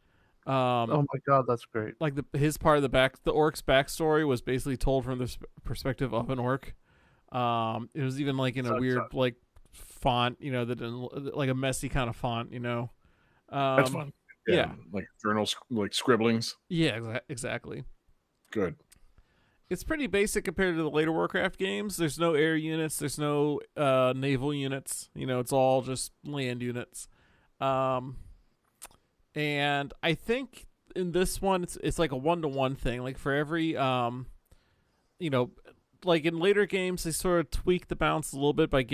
Oh my god, that's great. Like his part of the orc's backstory was basically told from the perspective of an orc. It was even like in a weird like font, that didn't, like a messy kind of font, That's fun. Yeah. Like journals, like scribblings. Yeah, exactly. Good. It's pretty basic compared to the later Warcraft games. There's no air units. There's no naval units. It's all just land units. And I think in this one, it's like a 1-to-1 thing. Like for every you know, like in later games, they sort of tweak the balance a little bit by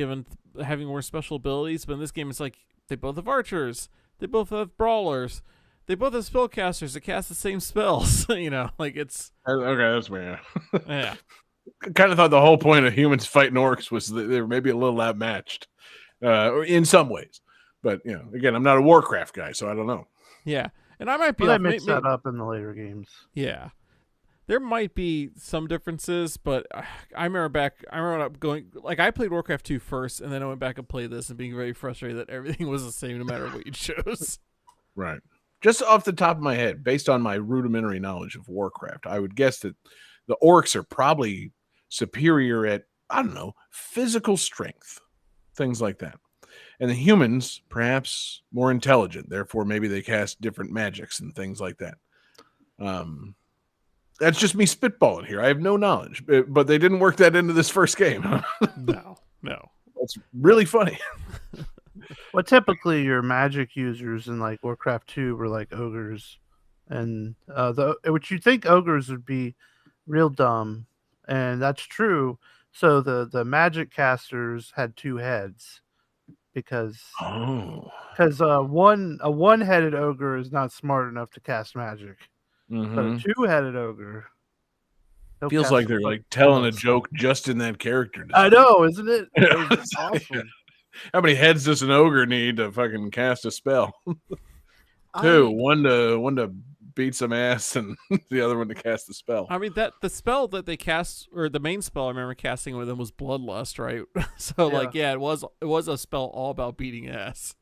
having more special abilities. But in this game, it's like they both have archers, they both have brawlers, they both have spellcasters that cast the same spells. You know, like it's okay. That's weird. yeah. I kind of thought the whole point of humans fighting orcs was that they were maybe a little outmatched, in some ways. But you know, again, I'm not a Warcraft guy, so I don't know. Yeah, and I might be. Well, they mix that up in the later games. Yeah, there might be some differences, but I remember going like I played Warcraft 2 first, and then I went back and played this, and being very frustrated that everything was the same no matter what you chose. Right. Just off the top of my head, based on my rudimentary knowledge of Warcraft, I would guess that the orcs are probably superior at, I don't know, physical strength, things like that. And the humans, perhaps more intelligent. Therefore, maybe they cast different magics and things like that. That's just me spitballing here. I have no knowledge, but they didn't work that into this first game. No. That's really funny. Well, typically your magic users in like Warcraft 2 were like ogres, and which you think ogres would be real dumb, and that's true. So the magic casters had 2 heads because a one-headed ogre is not smart enough to cast magic. Mm-hmm. But a 2-headed ogre feels like they're like telling a joke just in that character design. I know, isn't it? It's awesome. How many heads does an ogre need to fucking cast a spell? 2, one to beat some ass, and the other one to cast the spell. I mean the spell that they cast, or the main spell I remember casting with them was Bloodlust, right? So it was a spell all about beating ass.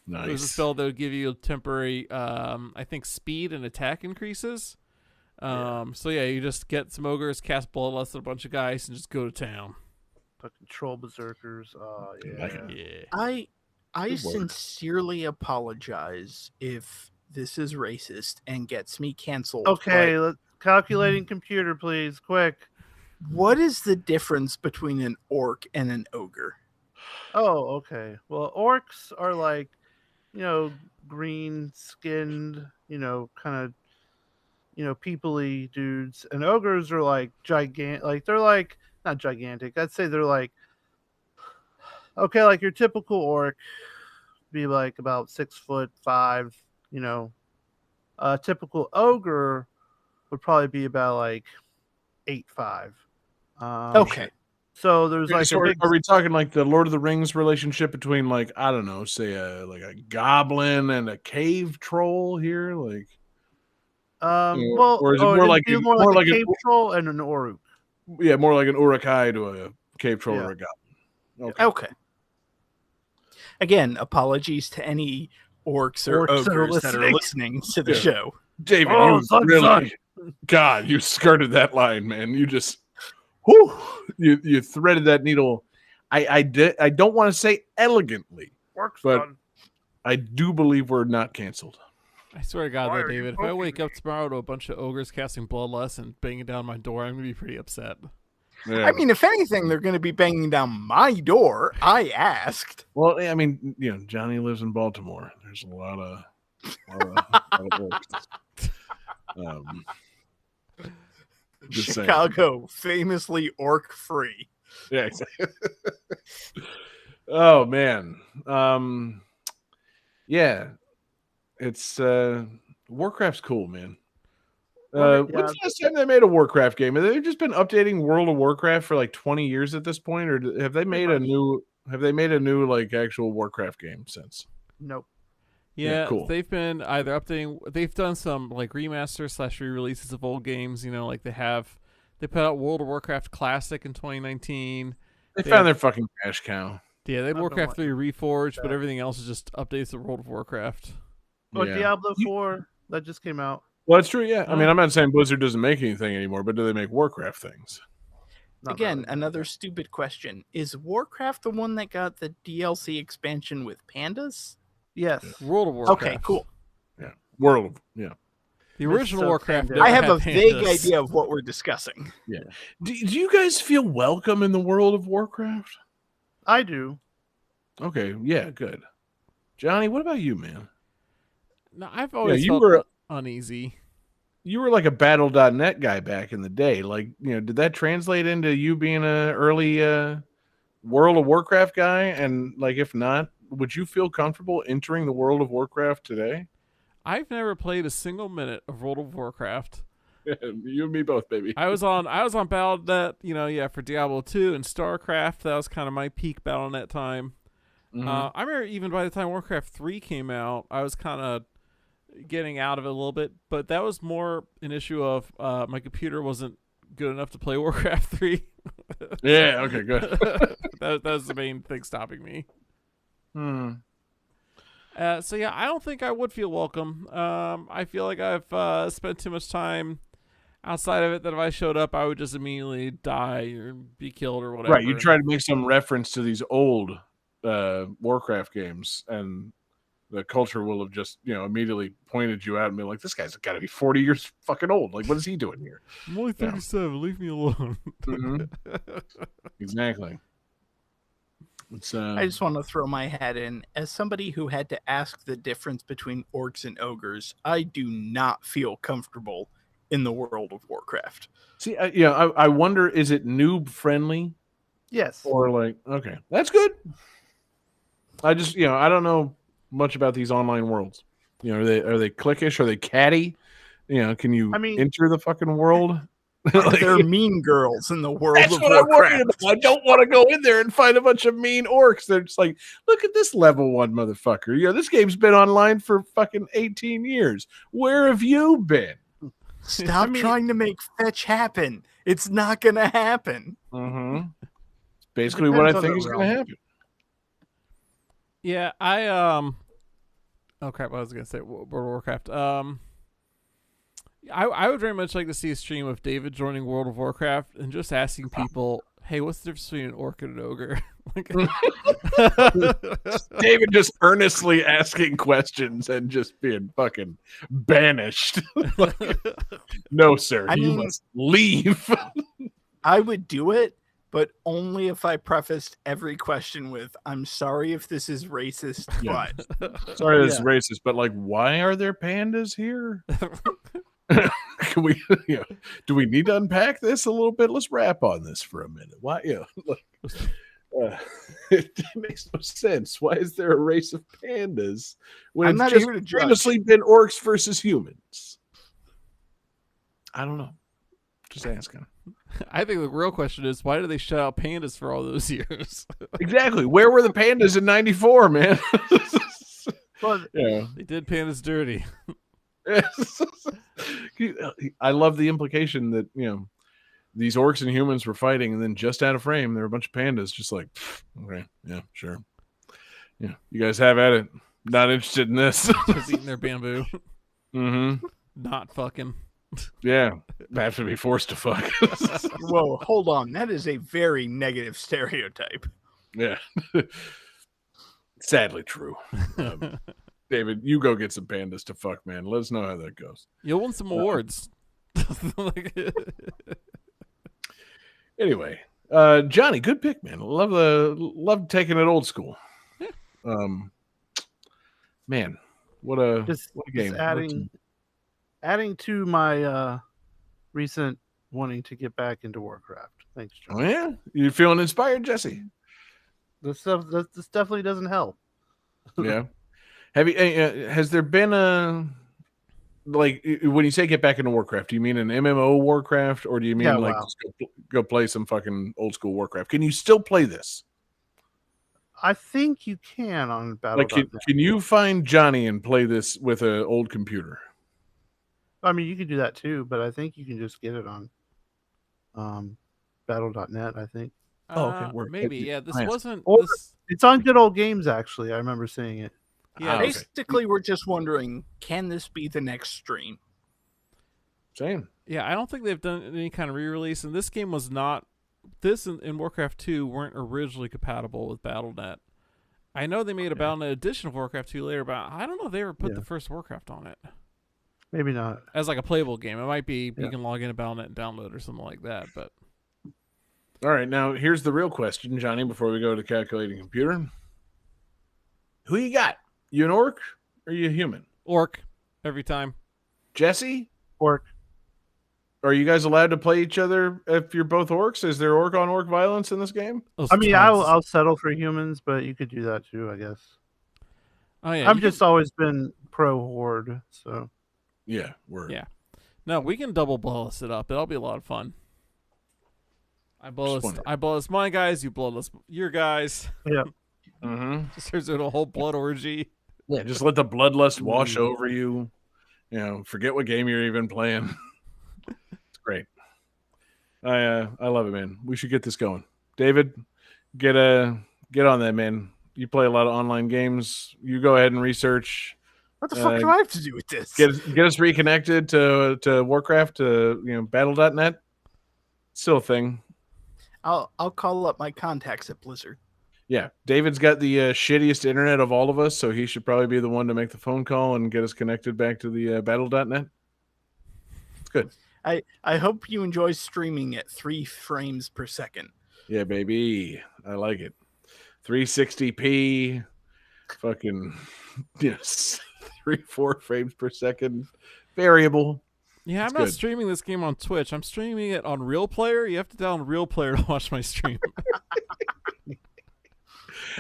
Nice. It was a spell that would give you a temporary, I think, speed and attack increases. So you just get some ogres, cast Bloodlust at a bunch of guys, and just go to town. Fucking troll berserkers. Yeah. I sincerely apologize if this is racist and gets me canceled. Okay, calculating computer, please, quick. What is the difference between an orc and an ogre? Oh, okay. Well, orcs are like, green skinned, kind of, peoply dudes, and ogres are like gigantic. Like they're like not gigantic. I'd say they're like, okay, like your typical orc be like about 6'5", A typical ogre would probably be about like 8'5". Okay. So there's like so are we talking like the Lord of the Rings relationship between like, I don't know, say a goblin and a cave troll here? Like or is it more like a cave troll and an Orc? Yeah, more like an Urukai to a cave troll or a goblin. Okay. Again, apologies to any orcs or ogres that are listening to the show. David, God, you skirted that line, man. You just, you threaded that needle. I don't want to say elegantly, but I do believe we're not canceled. I swear to God, though, David, if I wake up tomorrow to a bunch of ogres casting Bloodlust and banging down my door, I'm going to be pretty upset. Yeah. I mean, if anything, they're going to be banging down my door. I asked. Well, I mean, Johnny lives in Baltimore. There's a lot of Chicago, famously orc free. Yeah, exactly. Oh man. Yeah. It's Warcraft's cool, man. When's the last time they made a Warcraft game? Have they just been updating World of Warcraft for like 20 years at this point, or have they made a new like actual Warcraft game since? Nope. Yeah, cool. They've been either updating. They've done some like remasters / re-releases of old games. Like they put out World of Warcraft Classic in 2019. They found their fucking cash cow. Yeah, they had Warcraft 3 Reforged, but everything else is just updates of World of Warcraft. Or Diablo 4 that just came out. Well, it's true. Yeah, I mean, I'm not saying Blizzard doesn't make anything anymore, but do they make Warcraft things? Another stupid question: is Warcraft the one that got the DLC expansion with pandas? Yes. World of Warcraft. Okay, cool. Yeah, The original Warcraft. I have a vague idea of what we're discussing. Yeah. Do you guys feel welcome in the world of Warcraft? I do. Okay. Yeah. Good. Johnny, what about you, man? No, I've always uneasy. You were like a Battle.net guy back in the day. Like, did that translate into you being an early World of Warcraft guy? And like, if not, would you feel comfortable entering the World of Warcraft today? I've never played a single minute of World of Warcraft. You and me both, baby. I was on Battle.net, for Diablo 2 and StarCraft. That was kind of my peak Battle.net time. Mhm. I remember even by the time Warcraft 3 came out, I was kind of getting out of it a little bit, but that was more an issue of my computer wasn't good enough to play Warcraft 3. Yeah, okay, good. that was the main thing stopping me. So yeah, I don't think I would feel welcome. I feel like I've spent too much time outside of it that if I showed up, I would just immediately die or be killed or whatever. Right, you try to make some reference to these old Warcraft games, and the culture will have just, immediately pointed you out and be like, this guy's got to be 40 years fucking old. Like, what is he doing here? I'm only 37. Leave me alone. Mhm. Exactly. It's, I just want to throw my hat in. As somebody who had to ask the difference between orcs and ogres, I do not feel comfortable in the World of Warcraft. See, I wonder, is it noob friendly? Yes. Or like, okay, that's good. I just, I don't know much about these online worlds. Are they cliquish? Are they catty? Can you enter the fucking world? Like, they're mean girls in the World That's of what I'm worried Warcraft. about. I don't want to go in there and find a bunch of mean orcs. They're just like, look at this level 1 motherfucker. This game's been online for fucking 18 years. Where have you been? Stop trying to make fetch happen. It's not going to happen. Mm-hmm. Basically what I think is going to happen. Yeah, oh crap, I was gonna say World of Warcraft. I would very much like to see a stream of David joining World of Warcraft and just asking people, hey, what's the difference between an orc and an ogre? David just earnestly asking questions and just being fucking banished. No, sir, you must leave. I would do it, but only if I prefaced every question with, I'm sorry if this is racist, but... Sorry this is racist, but like, why are there pandas here? Can we, do we need to unpack this a little bit? Let's wrap on this for a minute. Why? It makes no sense. Why is there a race of pandas when I'm it's not here to just judge. previously been orcs versus humans? I don't know. Just asking. I think the real question is, why did they shut out pandas for all those years? Exactly. Where were the pandas in '94, man? They did pandas dirty. I love the implication that these orcs and humans were fighting, and then just out of frame there were a bunch of pandas just like, okay, yeah, sure, yeah, you guys have at it. Not interested in this. Just eating their bamboo. Mm-hmm. Not fucking. Yeah, have to be forced to fuck. Whoa, hold on, that is a very negative stereotype. Yeah. Sadly true. David, you go get some pandas to fuck, man. Let us know how that goes. You'll win some awards. Anyway, Johnny, good pick, man. Love taking it old school. Yeah. Man, what a game. Just adding to my recent wanting to get back into Warcraft. Thanks, John. Oh yeah, you feeling inspired, Jesse? This definitely doesn't help. Yeah. Have you? Has there been a when you say get back into Warcraft? Do you mean an MMO Warcraft, or do you mean just go play some fucking old school Warcraft? Can you still play this? I think you can on Battle.net. Can you find Johnny and play this with an old computer? I mean, you can do that too, but I think you can just get it on Battle.net. I think. Oh, okay. Maybe, yeah. This Nice. wasn't. It's on Good Old Games, actually. I remember seeing it. Yeah, Basically, we're just wondering, can this be the next stream? Same. Yeah, I don't think they've done any kind of re-release, and this game was not. This and Warcraft 2 weren't originally compatible with Battle.net. I know they made a Battle.net edition of Warcraft 2 later, but I don't know if they ever put the first Warcraft on it. Maybe not. As like a playable game. It might be you can log into Battle.net and download or something like that, but... All right, now here's the real question, Johnny, before we go to calculating computer. Who you got? You an orc or you a human? Orc, every time. Jesse, Orc. are you guys allowed to play each other if you're both orcs? Is there orc on orc violence in this game? Those I mean, tons. I'll settle for humans, but you could do that too, I guess. Oh yeah, I've you can- just always been pro horde, so Yeah, word. Yeah. No, we can double bloodless it up. It'll be a lot of fun. I bloodless my guys, you bloodless your guys. yeah. Mm-hmm. Just turns into a whole blood orgy. Yeah, just let the bloodlust wash over you. You know, forget what game you're even playing. It's great. I love it, man. We should get this going. David, get on that, man. You play a lot of online games. You go ahead and research. What the fuck do I have to do with this? Get us reconnected to Warcraft, to battle.net. Still a thing. I'll call up my contacts at Blizzard. Yeah, David's got the shittiest internet of all of us, so he should probably be the one to make the phone call and get us connected back to the battle.net. It's good. I hope you enjoy streaming at 3 frames per second. Yeah, baby. I like it. 360p, fucking, yes, 3-4 frames per second, variable. Yeah, I'm It's not good. streaming this game on Twitch. I'm streaming it on Real Player. You have to download Real Player to watch my stream.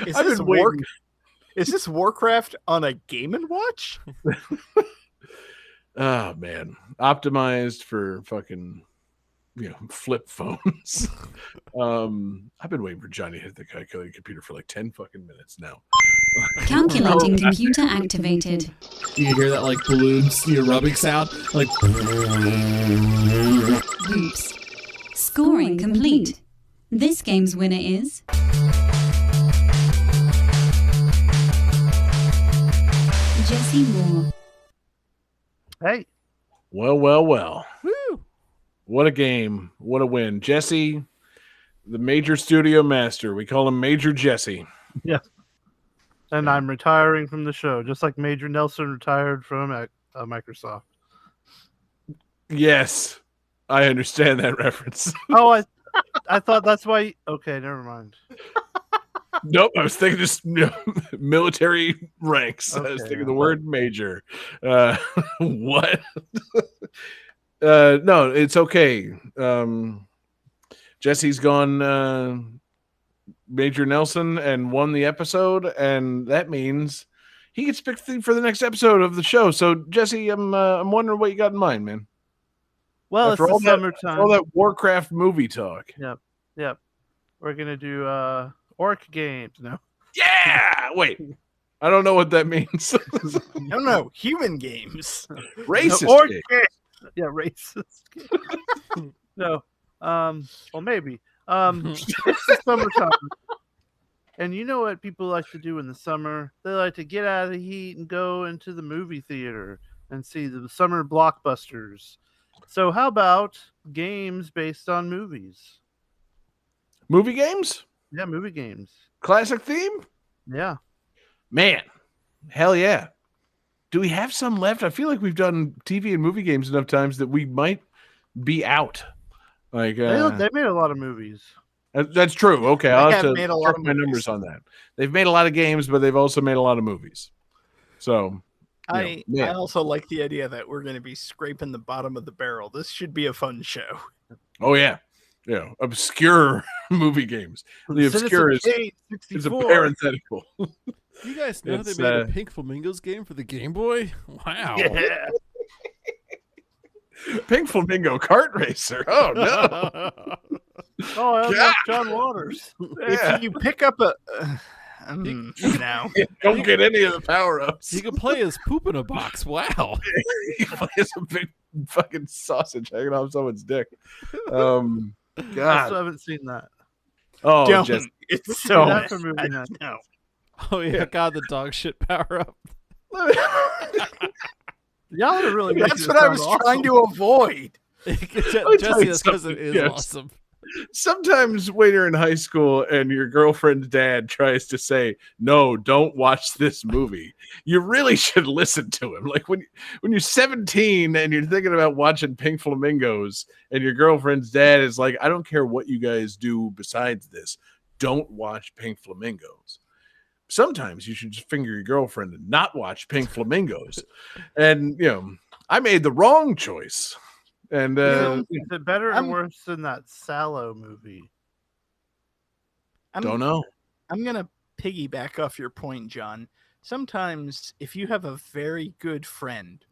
Is I've this, been waiting. is this Warcraft on a Game & Watch? Oh man, optimized for fucking, flip phones. I've been waiting for Johnny to hit the calculating computer for like 10 fucking minutes now. Calculating computer activated. You hear that like balloons, rubbing sound? Like, Oops. Scoring complete. This game's winner is Jesse Moore. Hey, Well. Woo! What a game. What a win. Jesse, the major studio master. We call him Major Jesse. and I'm retiring from the show, just like Major Nelson retired from Microsoft. Yes, I understand that reference. Oh, I thought that's why. Okay, never mind. Nope, I was thinking just military ranks. I was Okay. thinking the word major. What? No, it's okay. Jesse's gone Major Nelson and won the episode, and that means he gets picked for the next episode of the show. So, Jesse, I'm wondering what you got in mind, man. Well, After it's all the that- summertime. All that Warcraft movie talk. Yep. We're gonna do orc games. No. Yeah. Wait, I don't know what that means. No, human games. Racist. No, orc game. games. Yeah, racist. No. Well, maybe. It's the summertime. And you know what people like to do in the summer? They like to get out of the heat and go into the movie theater and see the summer blockbusters. So how about games based on movies? Movie games? Yeah, movie games. Classic theme? Yeah. Man, hell yeah. Do we have some left? I feel like we've done TV and movie games enough times that we might be out. Like They made a lot of movies. that's true. Okay, They I'll have have to made a lot check of my movies. numbers on that. They've made a lot of games, but they've also made a lot of movies. So I yeah. also like the idea that we're going to be scraping the bottom of the barrel. This should be a fun show. oh yeah. Yeah. Obscure movie games. The obscure is a 64. parenthetical. You guys know It's, they made a Pink Flamingos game for the Game Boy? Wow. Yeah. Pink Flamingo Kart Racer. Oh no. Oh, I God. love John Waters. Yeah. If you pick up a now, Don't get any of the power ups. You can play as poop in a box. Wow. He plays a big fucking sausage hanging off someone's dick. I God. still haven't seen that. Oh, don't. just It's See so that for movie night. no. Oh, yeah. God, the dog shit power up. Y'all are really making That's it what I sound was awesome. trying to avoid. tell Jesse, you that's because it something, is yes. awesome. sometimes when you're in high school and your girlfriend's dad tries to say, no, don't watch this movie, you really should listen to him. Like when you're 17 and you're thinking about watching Pink Flamingos and your girlfriend's dad is like, I don't care what you guys do besides this, don't watch Pink Flamingos. Sometimes you should just finger your girlfriend and not watch Pink Flamingos. And, I made the wrong choice. And Is it better or I'm- worse than that Sallow movie? don't know. I'm gonna piggyback off your point, John. Sometimes if you have a very good friend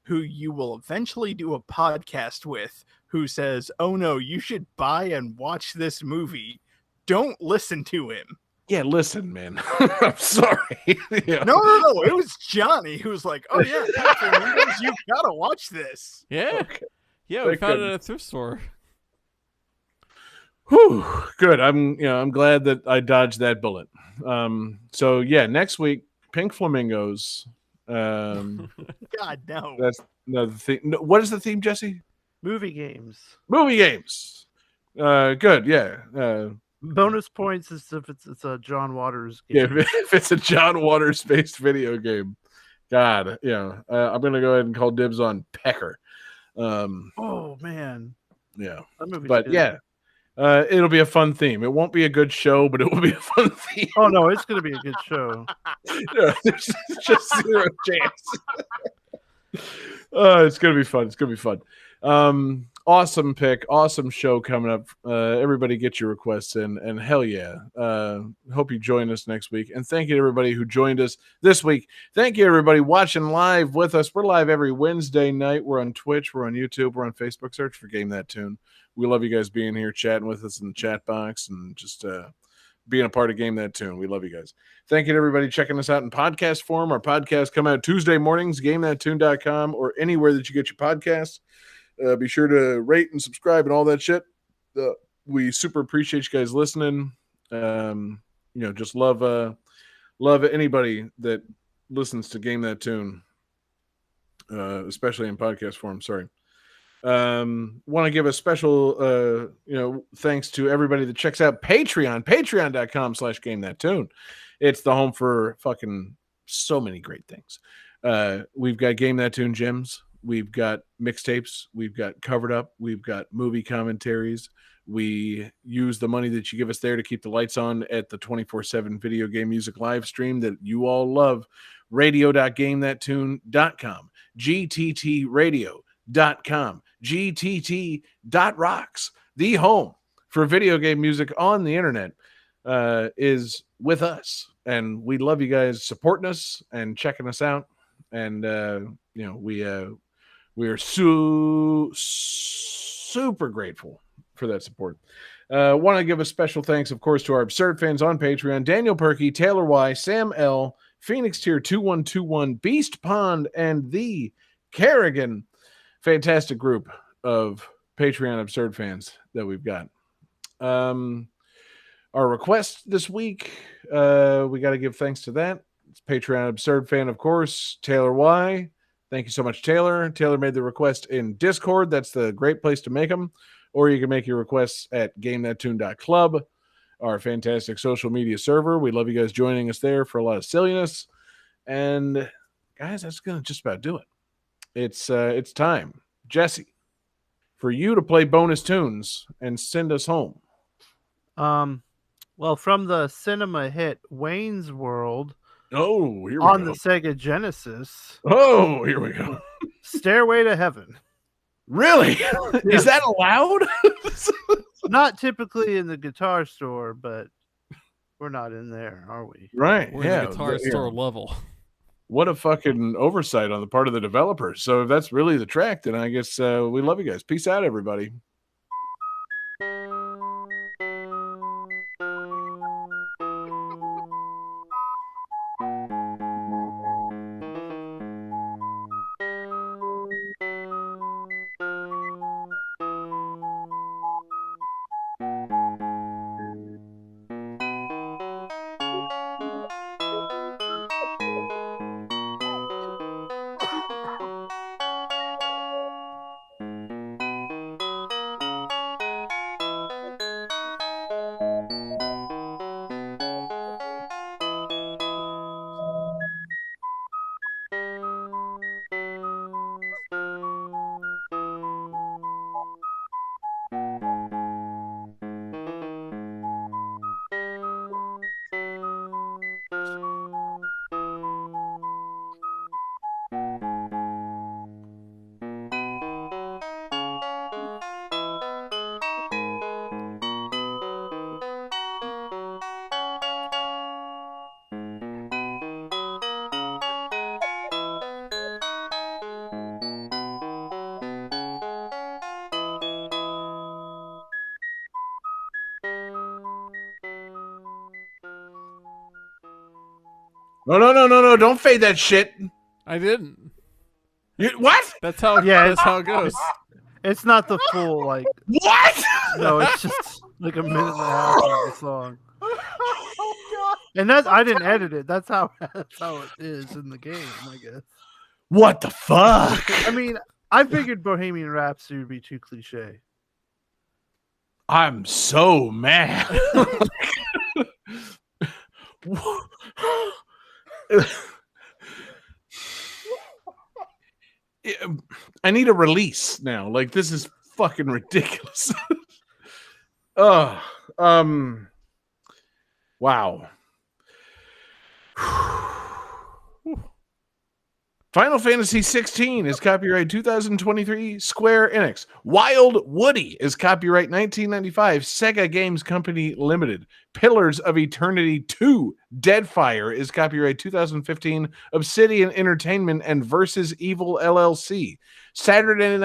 who you will eventually do a podcast with who says, "Oh no, you should buy and watch this movie," don't listen to him. Yeah, listen, man. I'm sorry. Yeah. No. It was Johnny who was like, "Oh yeah, Pink Flamingos, you've got to watch this." Yeah. Okay. Yeah, we Thank found it goodness. at a thrift store. Whew, good. I'm glad that I dodged that bullet. So yeah, next week, Pink Flamingos. God no. That's no the theme. No, what is the theme, Jesse? Movie games. Movie games. Good. Yeah. Bonus points is if it's a John Waters game. Yeah. If it's a John Waters based video game, God, yeah. I'm gonna go ahead and call dibs on Pecker. Oh man, Yeah. that movie's But good. yeah, it'll be a fun theme. It won't be a good show, but it will be a fun theme. Oh no, it's gonna be a good show. Yeah, there's just zero chance. It's gonna be fun. It's gonna be fun. Awesome pick, awesome show coming up. Everybody get your requests in, and hell yeah. Hope you join us next week. And thank you to everybody who joined us this week. Thank you everybody watching live with us. We're live every Wednesday night. We're on Twitch, we're on YouTube, we're on Facebook. Search for Game That Tune. We love you guys being here, chatting with us in the chat box, and just being a part of Game That Tune. We love you guys. Thank you to everybody checking us out in podcast form. Our podcasts come out Tuesday mornings, GameThatTune.com, or anywhere that you get your podcasts. Be sure to rate and subscribe and all that shit. We super appreciate you guys listening. Just love anybody that listens to Game That Tune, especially in podcast form. Sorry. Want to give a special thanks to everybody that checks out patreon.com/GameThatTune. It's the home for fucking so many great things. We've got Game That Tune gems, we've got mixtapes, we've got Covered Up, we've got movie commentaries. We use the money that you give us there to keep the lights on at the 24/7 video game music live stream that you all love. radio.gamethattune.com, gttradio.com, gtt.rocks. The home for video game music on the internet is with us, and we love you guys supporting us and checking us out. And we are super grateful for that support. Want to give a special thanks, of course, to our absurd fans on Patreon: Daniel Perky, Taylor Y, Sam L, Phoenix Tier 2121, Beast Pond, and the Kerrigan. Fantastic group of Patreon absurd fans that we've got. Our request this week, we got to give thanks to that. It's Patreon absurd fan, of course, Taylor Y. Thank you so much, Taylor. Taylor made the request in Discord. That's the great place to make them. Or you can make your requests at GameThatTune.club, our fantastic social media server. We love you guys joining us there for a lot of silliness. And guys, that's going to just about do it. It's time, Jesse, for you to play bonus tunes and send us home. Well, from the cinema hit Wayne's World Oh, here we on go. the Sega Genesis, Oh, here we go. Stairway to Heaven. Really? Is that allowed? Not typically in the Guitar Store, but we're not in there, are we? Right. We're yeah. in the Guitar Store level. What a fucking oversight on the part of the developers. So if that's really the track, then I guess we love you guys. Peace out, everybody. No. Don't fade that shit. I didn't. What? That's how. Yeah, That's how it goes. It's not the full like. What? No, it's just like a minute and a half of the song. And that I didn't edit it. That's how it is in the game, I guess. What the fuck? I mean, I figured Bohemian Rhapsody would be too cliche. I'm so mad. I need a release now. Like, this is fucking ridiculous. Wow. Final Fantasy 16 is copyright 2023 Square Enix. Wild Woody is copyright 1995 Sega Games Company Limited. Pillars of Eternity 2 Deadfire is copyright 2015 Obsidian Entertainment and Versus Evil LLC. Saturday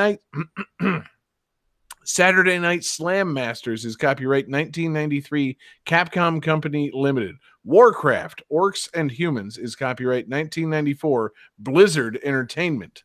Night Slam Masters is copyright 1993 Capcom Company Limited. Warcraft Orcs and Humans is copyright 1994 Blizzard Entertainment.